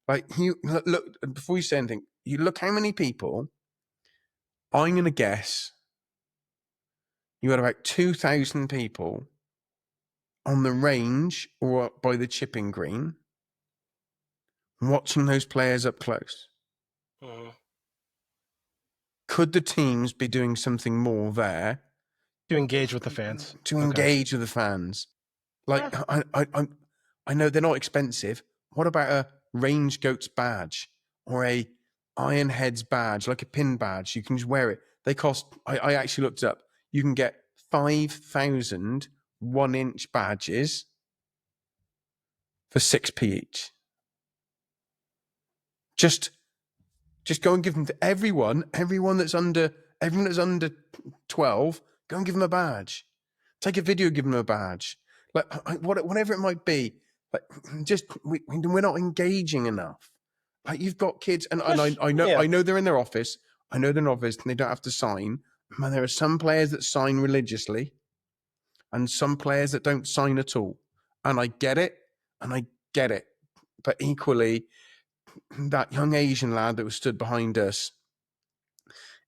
Like, you look before you say anything. You look how many people. I'm going to guess you had about 2,000 people on the range or by the chipping green watching those players up close. Could the teams be doing something more there to engage with the fans? Engage with the fans. Like, yeah. I know they're not expensive. What about a Range Goats badge or a Iron Heads badge, like a pin badge? You can just wear it. They cost, I actually looked up, you can get 5,000 1-inch badges for 6p each. Just go and give them to everyone that's under 12, go and give them a badge. Take a video, give them a badge. Like, whatever it might be. Like, just we're not engaging enough. Like, you've got kids, and I know they're in their office. I know they're in their office, and they don't have to sign. Man, there are some players that sign religiously, and some players that don't sign at all. And I get it, But equally, that young Asian lad that was stood behind us,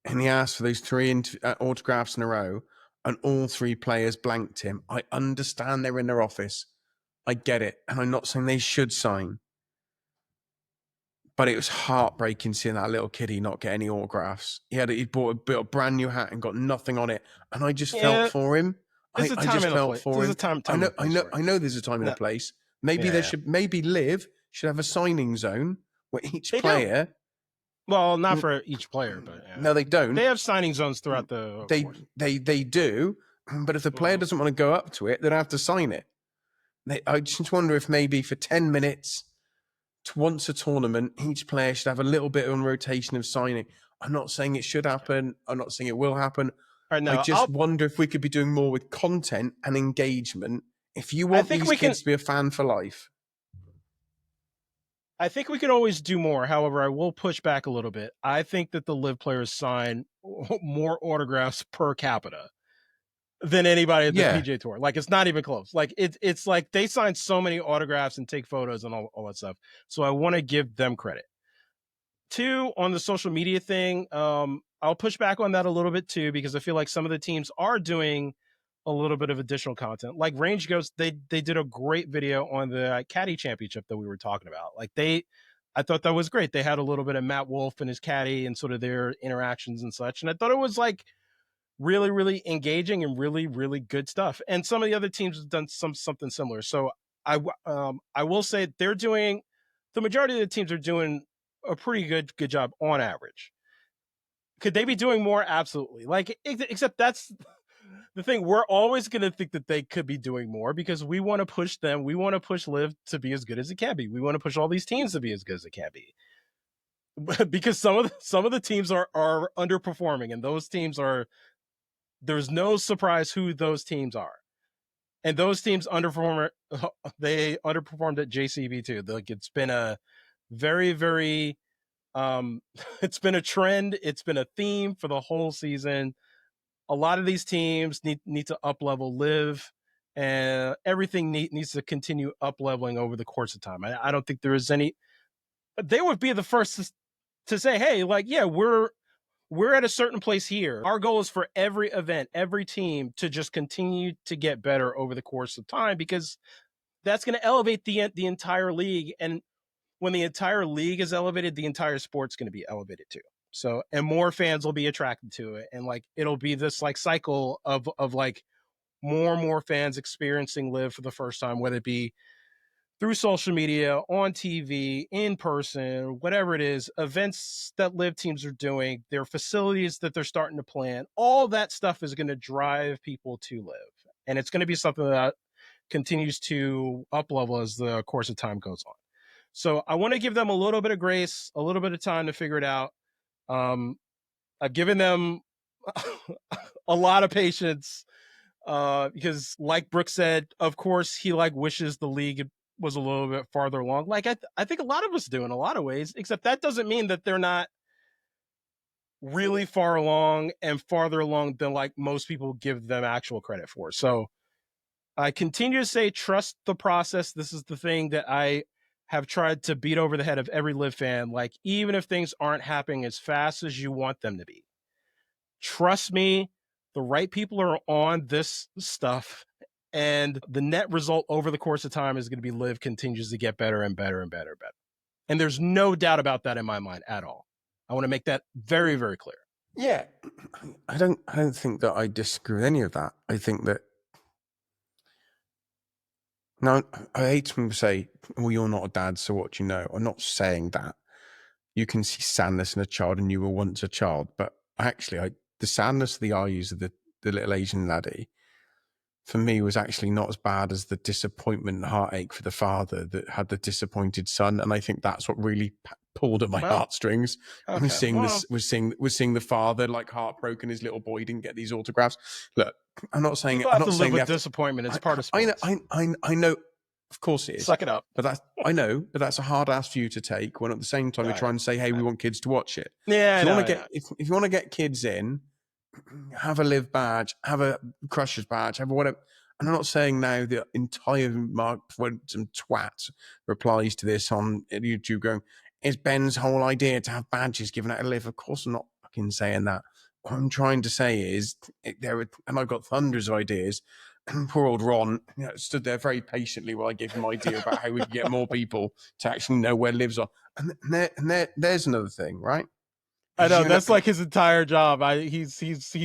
and he asked for those 3 autographs in a row, and all 3 players blanked him. I understand they're in their office. I get it. And I'm not saying they should sign. But it was heartbreaking seeing that little kiddie not get any autographs. He bought a brand new hat and got nothing on it. And I just felt for him. I just felt for him. I know there's a time and a place. Maybe LIV should have a signing zone where each player... Well, not for each player, but no, they don't. They have signing zones throughout the. They do, but if the player doesn't want to go up to it, they don't have to sign it. I just wonder if maybe for 10 minutes, once a tournament, each player should have a little bit on rotation of signing. I'm not saying it should happen. I'm not saying it will happen. Right, no, I just wonder if we could be doing more with content and engagement. If you want these kids to be a fan for life. I think we could always do more. However, I will push back a little bit. I think that the LIV players sign more autographs per capita than anybody at the PGA Tour. Like, it's not even close. Like, it's like they sign so many autographs and take photos and all that stuff. So I want to give them credit. 2, on the social media thing, I'll push back on that a little bit too, because I feel like some of the teams are doing a little bit of additional content. Like Range Ghost, they did a great video on the caddy championship that we were talking about. Like, I thought that was great. They had a little bit of Matt Wolf and his caddy and sort of their interactions and such. And I thought it was like really, really engaging and really, really good stuff. And some of the other teams have done something similar. So I will say the majority of the teams are doing a pretty good job on average. Could they be doing more? Absolutely. Like, except that's the thing. We're always going to think that they could be doing more because we want to push them. We want to push LIV to be as good as it can be. We want to push all these teams to be as good as it can be. Because some of the teams are underperforming, and those teams there's no surprise who those teams are. And those teams they underperformed at JCB too. Like, it's been a very, very it's been a trend. It's been a theme for the whole season. A lot of these teams need to up level LIV, and everything needs to continue up leveling over the course of time. I don't think there is any. They would be the first to say, "Hey, like, yeah, we're at a certain place here. Our goal is for every event, every team to just continue to get better over the course of time, because that's going to elevate the entire league. And when the entire league is elevated, the entire sport's going to be elevated too. So, and more fans will be attracted to it. And like, it'll be this like cycle of like more and more fans experiencing LIV for the first time, whether it be through social media, on TV, in person, whatever it is, events that LIV teams are doing, their facilities that they're starting to plan, all that stuff is going to drive people to LIV. And it's going to be something that continues to up level as the course of time goes on. So I want to give them a little bit of grace, a little bit of time to figure it out. I've given them a lot of patience. Because like Brooks said, of course, he like wishes the league was a little bit farther along. Like I think a lot of us do in a lot of ways, except that doesn't mean that they're not really far along and farther along than like most people give them actual credit for. So I continue to say, trust the process. This is the thing that I have tried to beat over the head of every LIV fan. Like, even if things aren't happening as fast as you want them to be, trust me, the right people are on this stuff. And the net result over the course of time is going to be LIV continues to get better and better and better and better. And there's no doubt about that in my mind at all. I want to make that very, very clear. Yeah. I don't think that I disagree with any of that. I think that, now, I hate to say, well, you're not a dad, so what do you know? I'm not saying that. You can see sadness in a child, and you were once a child. But actually, the sadness of the eyes of the little Asian laddie, for me, was actually not as bad as the disappointment and heartache for the father that had the disappointed son. And I think that's what really pulled at my heartstrings. Okay. Was seeing the father like heartbroken his little boy didn't get these autographs. Look, I'm not saying people have to live with disappointment. It's part of sports. I know, of course it is. Suck it up. But that's a hard ass for you to take when at the same time you're trying to say, hey, we want kids to watch it. Yeah. If you want to get kids in, have a LIV badge, have a Crushers badge, have whatever. And I'm not saying now the entire some twat replies to this on YouTube going, it's Ben's whole idea to have badges given out at LIV. Of course, I'm not fucking saying that. What I'm trying to say is, and I've got hundreds of ideas. And poor old Ron stood there very patiently while I gave him an idea about how we could get more people to actually know where LIVs are. And there's another thing, right? I know that's like his entire job. He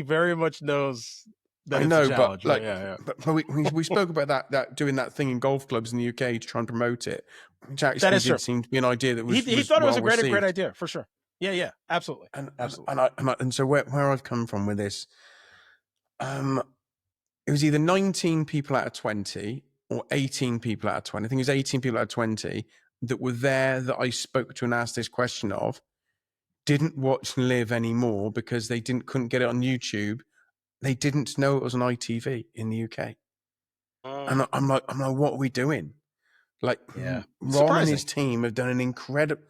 very much knows that it's a challenge. But we spoke about that doing that thing in golf clubs in the UK to try and promote it, which actually did seem to be an idea that was he thought it was a great idea for sure. Yeah, absolutely, absolutely. And so where I've come from with this, it was either 19 people out of 20 or 18 people out of 20. I think it was 18 people out of 20 that were there that I spoke to and asked this question of, didn't watch LIV anymore because they couldn't get it on YouTube. They didn't know it was on ITV in the UK. And I'm like, what are we doing? Like, Ron and his team have done an incredible.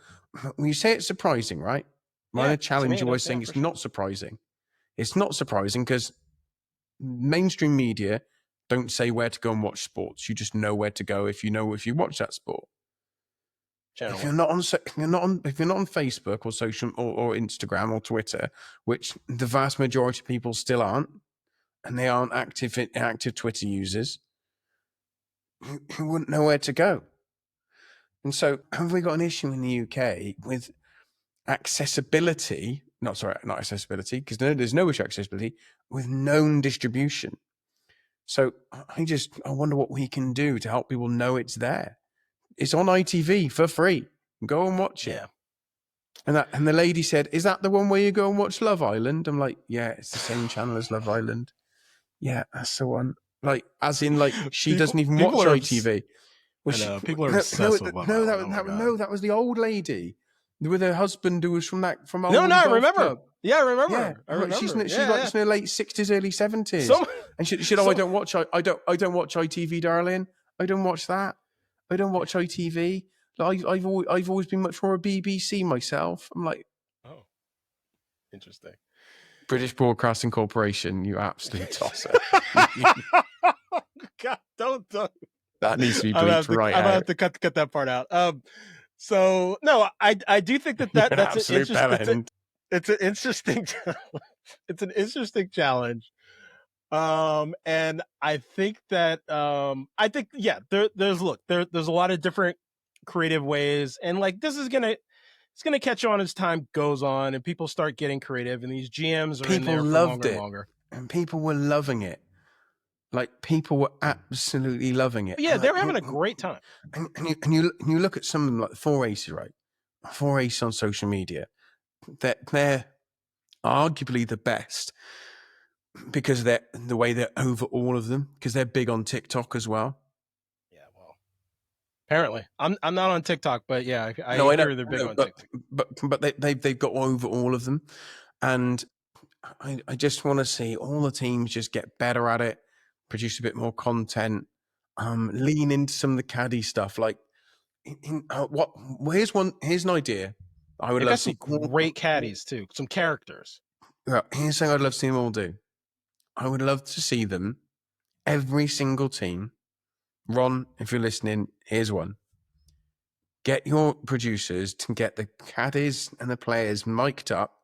When you say it's surprising, right? My challenge you always saying it's not surprising. It's not surprising because mainstream media don't say where to go and watch sports. You just know where to go if you watch that sport. Generally. If you're not on Facebook or social or Instagram or Twitter, which the vast majority of people still aren't, and they aren't active Twitter users, who wouldn't know where to go. And so, have we got an issue in the UK with accessibility? Not accessibility, because there's no issue with accessibility with known distribution. So I wonder what we can do to help people know it's there. It's on ITV for free. Go and watch it. And the lady said, "Is that the one where you go and watch Love Island?" I'm like, "Yeah, it's the same channel as Love Island." Yeah, that's the one. Like, as in, like, she doesn't even watch ITV. People are obsessed with Love Island. No, that was the old lady with her husband who was from old I remember. Club. Yeah, I remember. Yeah, I remember. She's like in her late 60s, early 70s. And she said, I don't watch ITV, darling. I don't watch that. I don't watch ITV. Like, I've always been much more a BBC myself. I'm like, oh, interesting. British Broadcasting Corporation, you absolute tosser. God, don't. That needs to be bleeped right out. I'm gonna have to cut that part out. So no, I do think that's an interesting. It's an interesting. It's an interesting challenge. And I think that there's a lot of different creative ways, and like this is it's gonna catch on as time goes on, and people start getting creative, and these GMs are in there for longer and longer, and people were loving it. Like, people were absolutely loving it. Yeah, they're having a great time. And you look at some of them, like the Four Aces, right? Four Aces on social media. They're arguably the best because they're the way they're over all of them, because they're big on TikTok as well. Yeah, well, apparently I'm not on TikTok, but yeah, I hear they're big on TikTok. But they've got over all of them, and I just want to see all the teams just get better at it. produce a bit more content, lean into some of the caddy stuff. Like, here's an idea. I would They've love got to some see. great caddies too, some characters. Here's something I'd love to see them all do. I would love to see them, every single team. Ron, if you're listening, here's one. Get your producers to get the caddies and the players mic'd up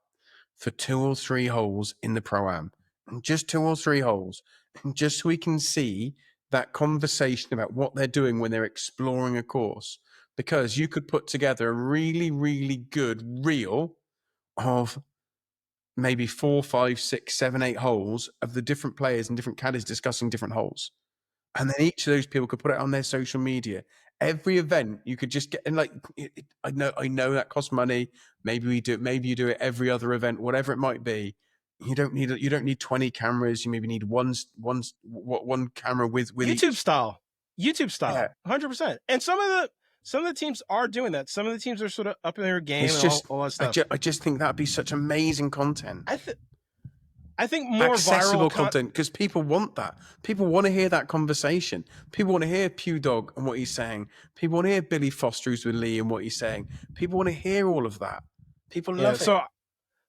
for 2 or 3 holes in the Pro-Am. And just 2 or 3 holes. And just so we can see that conversation about what they're doing when they're exploring a course. Because you could put together a really, really good reel of maybe 4, 5, 6, 7, 8 holes of the different players and different caddies discussing different holes. And then each of those people could put it on their social media. Every event you could just get, and like, I know that costs money. Maybe you do it every other event, whatever it might be. You don't need 20 cameras. You maybe need one camera with YouTube each. style, Yeah. 100%. And some of the teams are doing that. Some of the teams are sort of up in their game It's and just, all that stuff. I just think that'd be such amazing content. I think more Accessible viral content, because people want that. People want to hear that conversation. People want to hear Pew Dog and what he's saying. People want to hear Billy Foster who's with Lee and what he's saying. People want to hear all of that. People love it.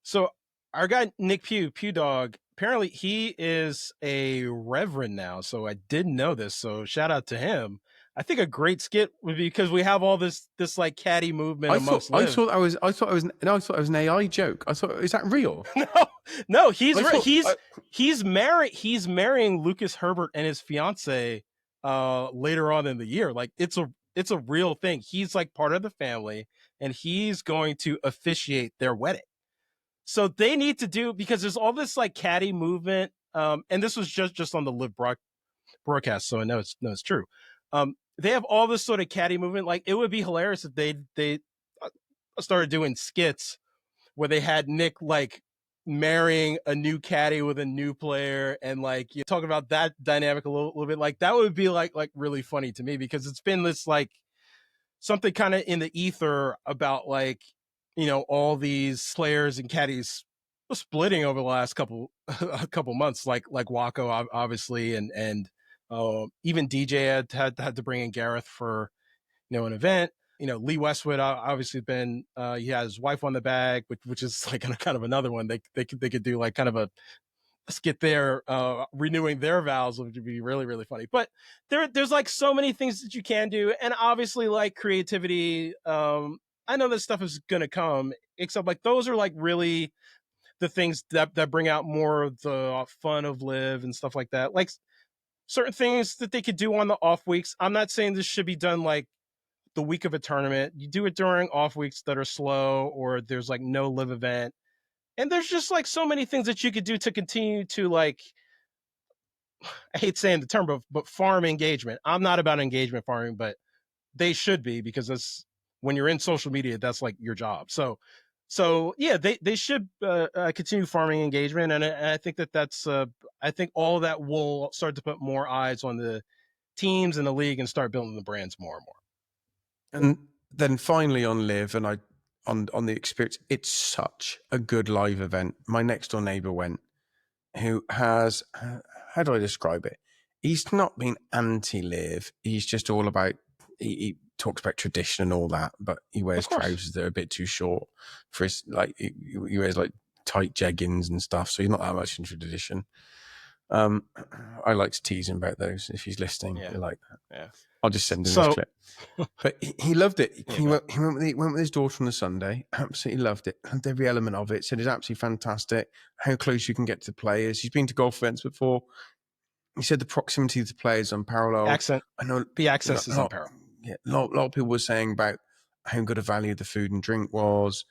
So our guy Nick Pew Dog, apparently he is a reverend now. So I didn't know this. So shout out to him. I think a great skit would be, because we have all this like caddy movement amongst LIV. I thought it was an AI joke. I thought, is that real? No, he's marrying Lucas Herbert and his fiance later on in the year. Like, it's a real thing. He's like part of the family, and he's going to officiate their wedding. So they need to do, because there's all this like caddy movement, and this was just on the LIV broadcast, so I know it's true. They have all this sort of caddy movement. Like, it would be hilarious if they started doing skits where they had Nick like marrying a new caddy with a new player, and like, you talk about that dynamic a little bit. Like, that would be like really funny to me, because it's been this like something kind of in the ether about, like, you know, all these players and caddies splitting over the last couple months, like Waco obviously, and even DJ had to bring in Gareth for, you know, an event. You know, Lee Westwood obviously been he has his wife on the bag, which is like kind of another one. They could do like kind of a skit there, renewing their vows, which would be really, really funny. But there's like so many things that you can do, and obviously like creativity. I know this stuff is gonna come, except like those are like really the things that bring out more of the fun of LIV and stuff like that. Like, certain things that they could do on the off weeks. I'm not saying this should be done like the week of a tournament. You do it during off weeks that are slow, or there's like no LIV event. And there's just like so many things that you could do to continue to, like, I hate saying the term, but farm engagement. I'm not about engagement farming, but they should be, because that's, when you're in social media, that's like your job. So yeah, they should continue farming engagement, and I think that's I think all of that will start to put more eyes on the teams in the league and start building the brands more and more. And then finally on LIV, and on the experience, it's such a good live event. My next door neighbor went, who has, how do I describe it? He's not been anti-LIV. He's just all about, he talks about tradition and all that, but he wears trousers that are a bit too short for his, like, he wears like tight jeggings and stuff, so he's not that much into tradition. I like to tease him about those. If he's listening, you like that. Yeah. I'll just send him this clip. But he loved it. He went with his daughter on the Sunday. Absolutely loved it. Loved every element of it. Said it's absolutely fantastic. How close you can get to players. He's been to golf events before. He said the proximity to players is unparalleled. I know the access is unparalleled. Yeah, a lot of people were saying about how good a value the food and drink was.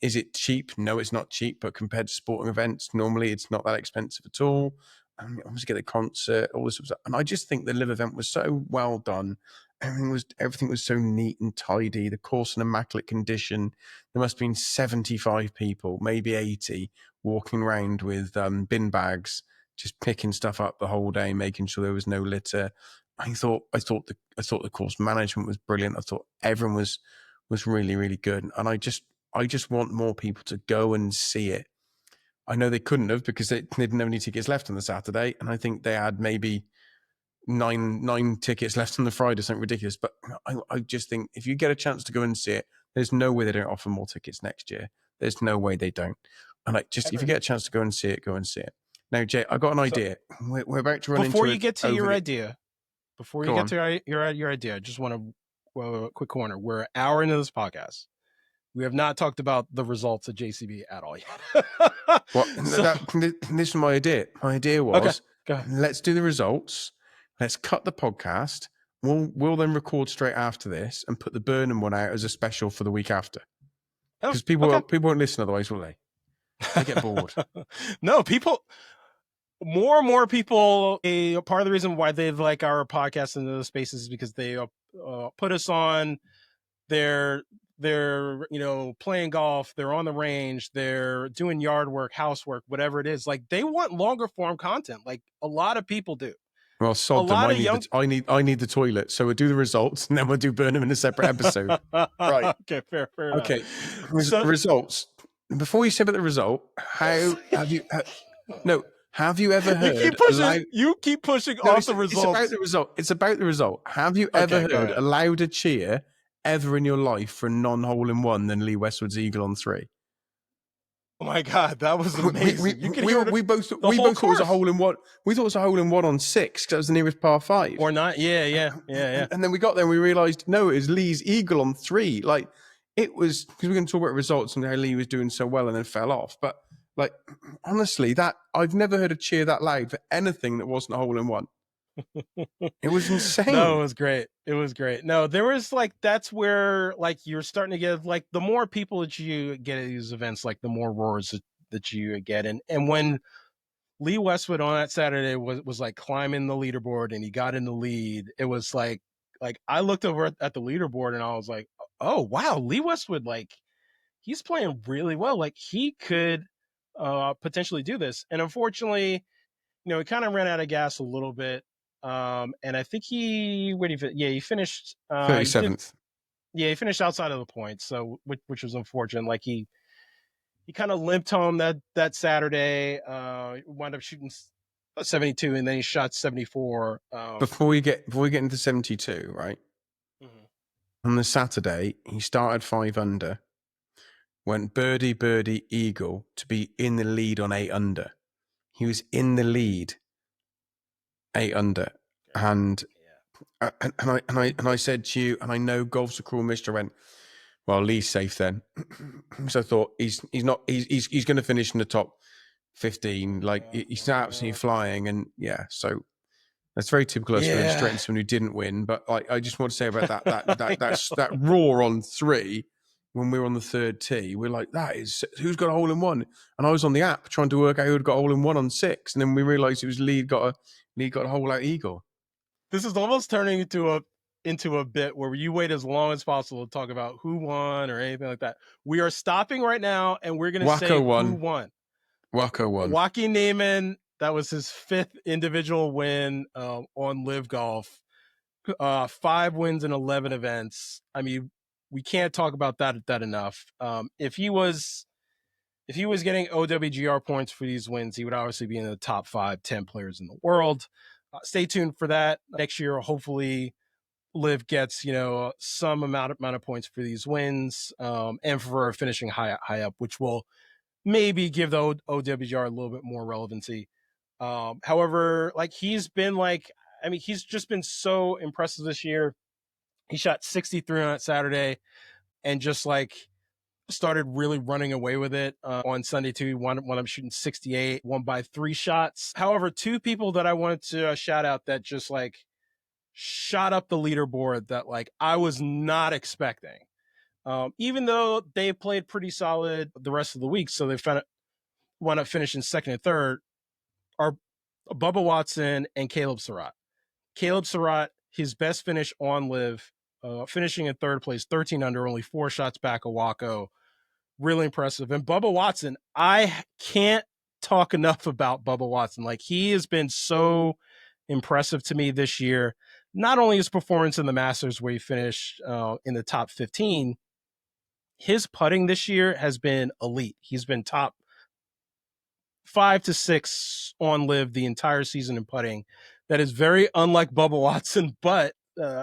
Is it cheap? No, it's not cheap. But compared to sporting events, normally it's not that expensive at all. Obviously get a concert, all this stuff. And I just think the LIV event was so well done. Everything was so neat and tidy. The course in immaculate condition. There must have been 75 people, maybe 80, walking around with bin bags, just picking stuff up the whole day, making sure there was no litter. I thought the course management was brilliant. I thought everyone was really, really good. And I just want more people to go and see it. I know they couldn't have because they didn't have any tickets left on the Saturday, and I think they had maybe nine tickets left on the Friday, something ridiculous. But I just think if you get a chance to go and see it, there's no way they don't offer more tickets next year. There's no way they don't. And if you get a chance to go and see it, go and see it. Now, Jay, I got an idea. We're about to run into before you get to your idea. Before you Go get on. to your idea, I just want a quick corner. We're an hour into this podcast. We have not talked about the results of JCB at all yet. Well, this is my idea. My idea was, let's do the results. Let's cut the podcast. We'll then record straight after this and put the Burnham one out as a special for the week after. Because people won't listen otherwise, will they? They get bored. No, more and more people, part of the reason why they like our podcast in those spaces is because they put us on their playing golf, they're on the range, they're doing yard work, housework, whatever it is. Like, they want longer form content, like a lot of people do. Well, sod them. I need the toilet, so we'll do the results and then we'll do Burnham in a separate episode. Right. Okay, fair okay. Results. Before you say about the result, have you ever heard? You keep pushing off the results. It's about the result. It's about the result. Have you ever heard a louder cheer ever in your life for a non-hole in one than Lee Westwood's eagle on 3? Oh my God, that was amazing! We both thought it was a hole in one. We thought it was a hole in one on 6 because that was the nearest par 5. Or not? Yeah. And then we got there and we realised no, it was Lee's eagle on 3. Like, it was, because we're going to talk about results and how Lee was doing so well and then fell off. But like, honestly, that I've never heard a cheer that loud for anything that wasn't a hole in one. It was insane. No, it was great. It was great. No, there was that's where you're starting to get the more people that you get at these events, the more roars that you get. And when Lee Westwood on that Saturday was climbing the leaderboard and he got in the lead, it was like I looked over at the leaderboard and I was like, oh wow, Lee Westwood, he's playing really well. He could potentially do this. And unfortunately, he kind of ran out of gas a little bit. And I think he finished 37th. He finished outside of the points, so which was unfortunate. He kind of limped home that Saturday. Wound up shooting 72, and then he shot 74. Before we get into 72, right? Mm-hmm. On the Saturday, he started 5 under, went birdie, eagle to be in the lead on 8 under. He was in the lead 8 under, and I said to you, and I know golf's a cruel mystery. I went, well, Lee's safe then. So I thought he's going to finish in the top 15. He's absolutely flying, and so that's very typical us going straight into someone who didn't win. But I just want to say about that roar on 3 when we were on the 3rd tee. We're like, that is who's got a hole in one, and I was on the app trying to work out who had got a hole in one on 6, and then we realised it was Lee got a hole out eagle. This is almost turning into a bit where you wait as long as possible to talk about who won or anything like that. We are stopping right now, and we're going to say who won. Wacko won. Joaquin Neiman, that was his 5th individual win on LIV Golf. 5 wins in 11 events. I mean, we can't talk about that enough. If he was getting OWGR points for these wins, he would obviously be in the top 5-10 players in the world. Stay tuned for that next year. Hopefully, LIV gets some amount of points for these wins, and for finishing high up, which will maybe give the OWGR a little bit more relevancy. However, he's been he's just been so impressive this year. He shot 63 on that Saturday, and just started really running away with it on Sunday too. He wound up shooting 68, won by 3 shots. However, 2 people that I wanted to shout out that just shot up the leaderboard that I was not expecting. Even though they played pretty solid the rest of the week, so they wound up finishing 2nd and 3rd, are Bubba Watson and Caleb Surratt. Caleb Surratt, his best finish on LIV, finishing in 3rd place, 13 under, only 4 shots back of Waco. Really impressive. And Bubba Watson, I can't talk enough about Bubba Watson. He has been so impressive to me this year. Not only his performance in the Masters, where he finished in the top 15, his putting this year has been elite. He's been top 5 to 6 on LIV the entire season in putting. That is very unlike Bubba Watson, but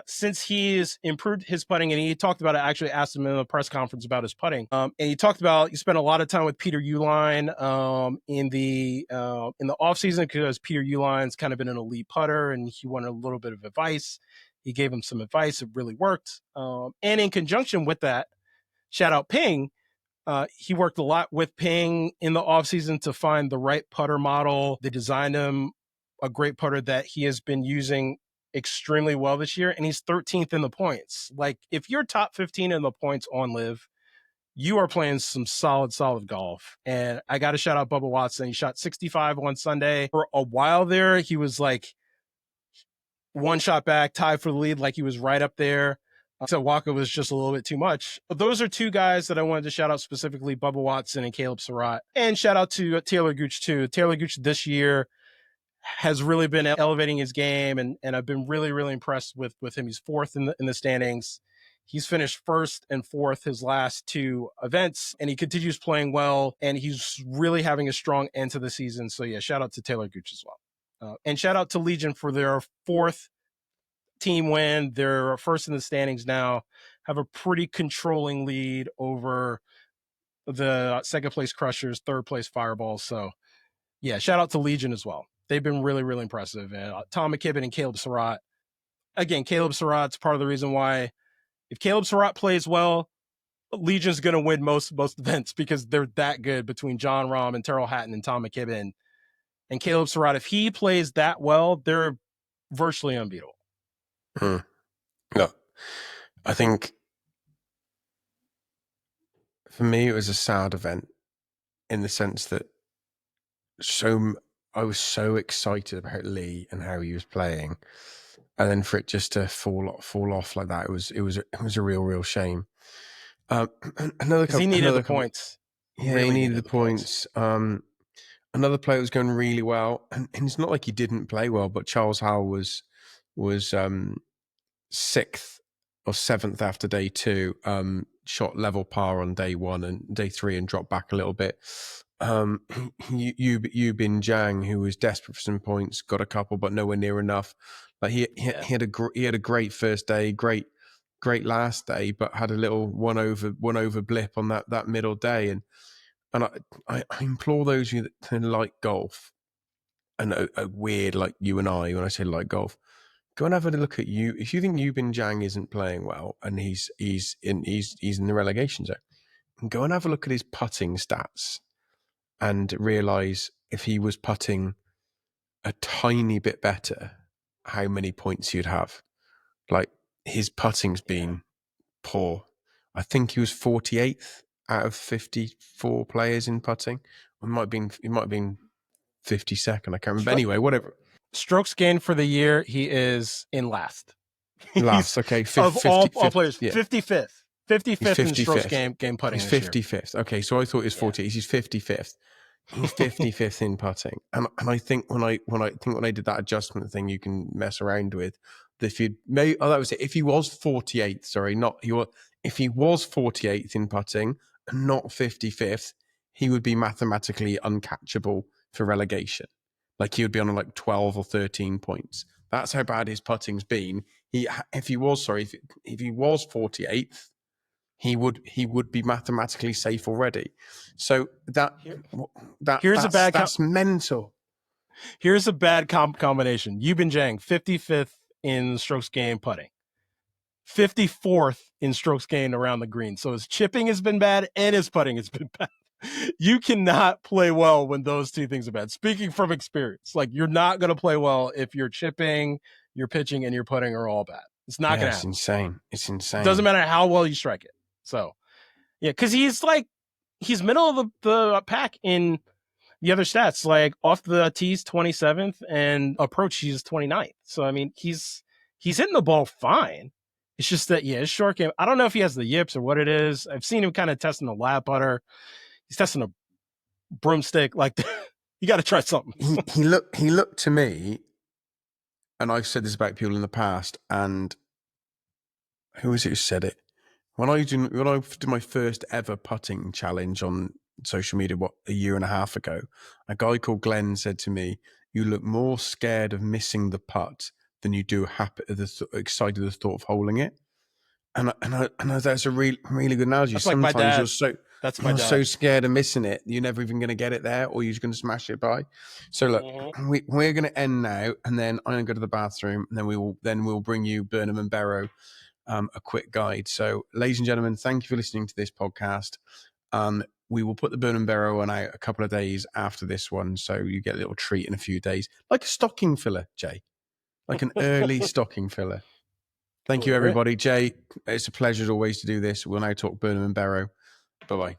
since he's improved his putting, and he talked about it, I actually asked him in a press conference about his putting, and he talked about he spent a lot of time with Peter Uihlein in the off season because Peter Uihlin's kind of been an elite putter, and he wanted a little bit of advice. He gave him some advice; it really worked. And in conjunction with that, shout out Ping. He worked a lot with Ping in the offseason to find the right putter model. They designed him a great putter that he has been using extremely well this year, and he's 13th in the points. Like, if you're top 15 in the points on LIV, you are playing some solid golf. And I got to shout out Bubba Watson. He shot 65 on Sunday. For a while there, he was like one shot back, tied for the lead, like he was right up there. So Waka was just a little bit too much. But those are two guys that I wanted to shout out specifically, Bubba Watson and Caleb Surratt. And shout out to Taylor Gooch too. Taylor Gooch this year has really been elevating his game, and I've been really, really impressed with him. He's fourth in the standings. He's finished first and fourth his last two events, and he continues playing well, and he's really having a strong end to the season. So yeah, shout out to Taylor Gooch as well. And shout out to Legion for their fourth team win. They're first in the standings now, have a pretty controlling lead over the second place Crushers, third place Fireballs. So yeah, shout out to Legion as well. They've been really, really impressive. And Tom McKibben and Caleb Surratt. Again, Caleb Surratt's part of the reason why, if Caleb Surratt plays well, Legion's going to win most events, because they're that good between John Rahm and Terrell Hatton and Tom McKibben. And Caleb Surratt, if he plays that well, they're virtually unbeatable. No, I think for me it was a sad event in the sense that I was so excited about Lee and how he was playing, and then for it just to fall off like that, it was a real shame. He needed the points. Yeah, really he needed the points. Another player was going really well, and it's not like he didn't play well, but Charles Howell was 6th or 7th after day 2, shot level par on day 1 and day 3 and dropped back a little bit. Yubin Zhang, who was desperate for some points, got a couple but nowhere near enough. Like he had a great first day, great last day, but had a little one over blip on that middle day. And I implore those of you that like golf and are weird like you and I, when I say like golf, go and have a look at you. If you think Yubin Zhang isn't playing well and he's in the relegation zone, go and have a look at his putting stats and realize if he was putting a tiny bit better, how many points he'd have. Like, his putting's been poor. I think he was 48th out of 54 players in putting. It might have been 52nd. I can't remember. Anyway, whatever. Strokes gained for the year, he is in last. Okay. Of all players, 55th. 55th in strokes game putting. He's 55th. Okay, so I thought he was 48th. Yeah. He's 55th. He's 55th in putting. And I think when I did that adjustment thing you can mess around with, if you that was it. If he was 48th, if he was 48th in putting and not 55th, he would be mathematically uncatchable for relegation. Like, he would be on like 12 or 13 points. That's how bad his putting's been. If he was 48th, he would be mathematically safe already. So that's mental. Here's a bad combination. Yubin Zhang, 55th in strokes gained putting, 54th in strokes gained around the green. So his chipping has been bad and his putting has been bad. You cannot play well when those two things are bad. Speaking from experience, like, you're not going to play well if your chipping, your pitching, and your putting are all bad. It's not going to happen. It's insane. It doesn't matter how well you strike it. So, yeah, because he's middle of the pack in the other stats. Like, off the tees, 27th, and approach, he's 29th. So, I mean, he's hitting the ball fine. It's just that, his short game, I don't know if he has the yips or what it is. I've seen him kind of testing the lap putter. He's testing a broomstick. Like, you got to try something. He looked to me, and I've said this about people in the past, and who was it who said it? When I did my first ever putting challenge on social media, a year and a half ago. A guy called Glenn said to me, "You look more scared of missing the putt than you do excited at the thought of holding it." And that's a really good analogy. That's like my Sometimes dad. That's my you're so dad. scared of missing it, you're never even going to get it there, or you're just going to smash it by. So look, we're going to end now, and then I'm going to go to the bathroom, and then we'll bring you Burnham and Barrow a quick guide. So, ladies and gentlemen, thank you for listening to this podcast. We will put the Burnham Barrow one out a couple of days after this one, so you get a little treat in a few days, like a stocking filler, Jay, like an early stocking filler. Thank you, everybody. Jay, it's a pleasure as always to do this. We'll now talk Burnham and Barrow. Bye-bye.